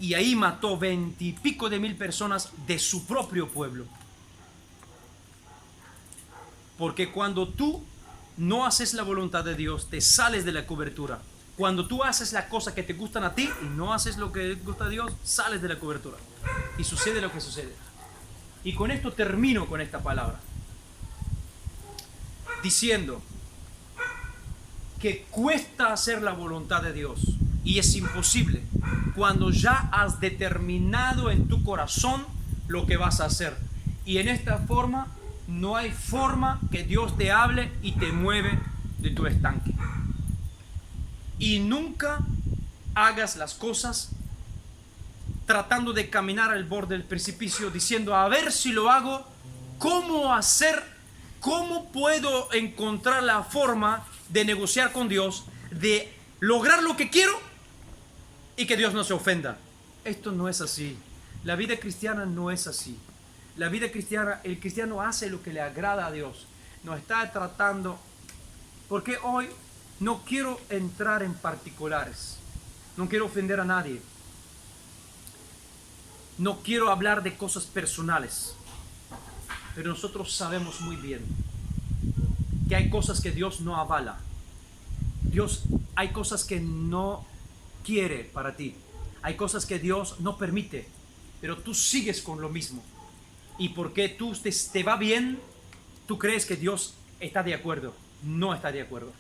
y ahí mató 20 y pico de mil personas de su propio pueblo. Porque cuando tú no haces la voluntad de Dios, te sales de la cobertura. Cuando tú haces las cosas que te gustan a ti y no haces lo que gusta a Dios, sales de la cobertura. Y sucede lo que sucede. Y con esto termino con esta palabra. Diciendo que cuesta hacer la voluntad de Dios. Y es imposible cuando ya has determinado en tu corazón lo que vas a hacer. Y en esta forma no hay forma que Dios te hable y te mueve de tu estanque. Y nunca hagas las cosas tratando de caminar al borde del precipicio, diciendo, a ver si lo hago, cómo hacer, cómo puedo encontrar la forma de negociar con Dios, de lograr lo que quiero y que Dios no se ofenda. Esto no es así. La vida cristiana no es así. La vida cristiana, el cristiano hace lo que le agrada a Dios. No está tratando, porque hoy no quiero entrar en particulares. No quiero ofender a nadie. No quiero hablar de cosas personales. Pero nosotros sabemos muy bien que hay cosas que Dios no avala. Hay cosas que no quiere para ti. Hay cosas que Dios no permite. Pero tú sigues con lo mismo. Y porque tú te va bien, tú crees que Dios está de acuerdo. No está de acuerdo.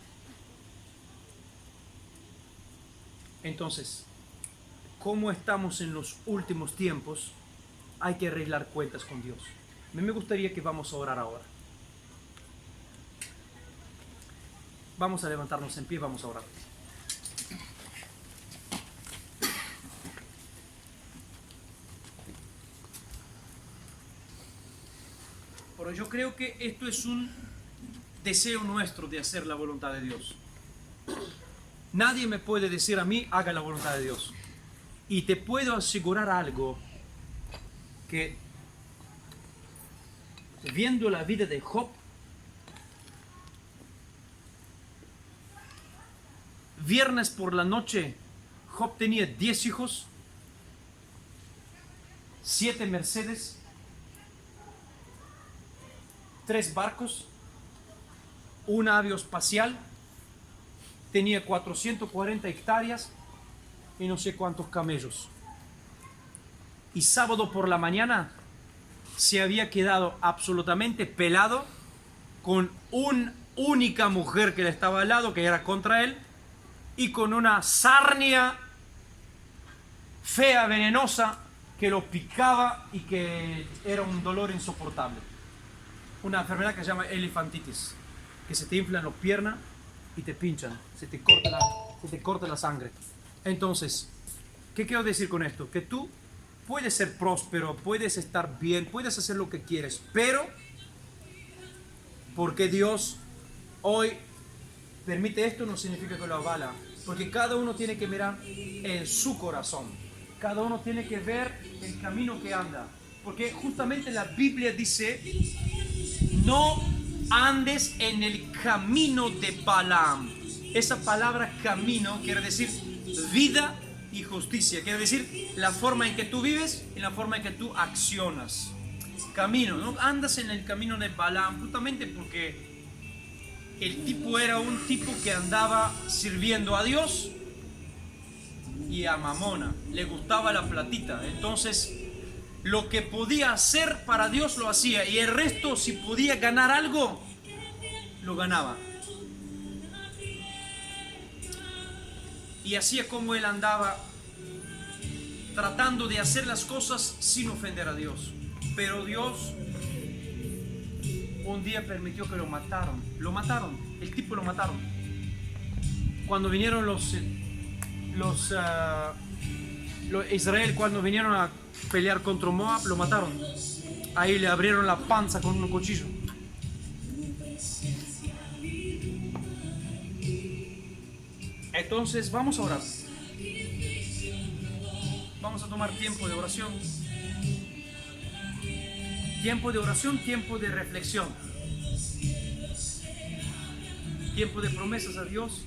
Entonces, como estamos en los últimos tiempos, hay que arreglar cuentas con Dios. A mí me gustaría que vamos a orar ahora. Vamos a levantarnos en pie, vamos a orar. Pero yo creo que esto es un deseo nuestro de hacer la voluntad de Dios. Nadie me puede decir a mí, haga la voluntad de Dios. Y te puedo asegurar algo, que viendo la vida de Job, viernes por la noche, Job tenía 10 hijos, 7 Mercedes, 3 barcos, un avioespacial, tenía 440 hectáreas y no sé cuántos camellos. Y sábado por la mañana se había quedado absolutamente pelado con una única mujer que le estaba al lado, que era contra él, y con una sarnia fea, venenosa, que lo picaba y que era un dolor insoportable. Una enfermedad que se llama elefantitis, que se te inflan las piernas y te pinchan, se te corta la sangre. Entonces, ¿qué quiero decir con esto? Que tú puedes ser próspero, puedes estar bien, puedes hacer lo que quieres, pero porque Dios hoy permite esto no significa que lo avala, porque cada uno tiene que mirar en su corazón, cada uno tiene que ver el camino que anda, porque justamente la Biblia dice, no andes en el camino de Balaam. Esa palabra camino quiere decir vida y justicia, quiere decir la forma en que tú vives y la forma en que tú accionas. Camino, no andas en el camino de Balaam, justamente porque el tipo era un tipo que andaba sirviendo a Dios y a Mamona, le gustaba la platita, entonces lo que podía hacer para Dios lo hacía, y el resto, si podía ganar algo, lo ganaba. Y así es como él andaba tratando de hacer las cosas sin ofender a Dios. Pero Dios un día permitió que lo mataron. Lo mataron, el tipo lo mataron. Cuando vinieron los Israel, cuando vinieron a pelear contra Moab, lo mataron. Ahí le abrieron la panza con un cuchillo. Entonces vamos a orar. Vamos a tomar tiempo de oración. Tiempo de oración, tiempo de reflexión. Tiempo de promesas a Dios.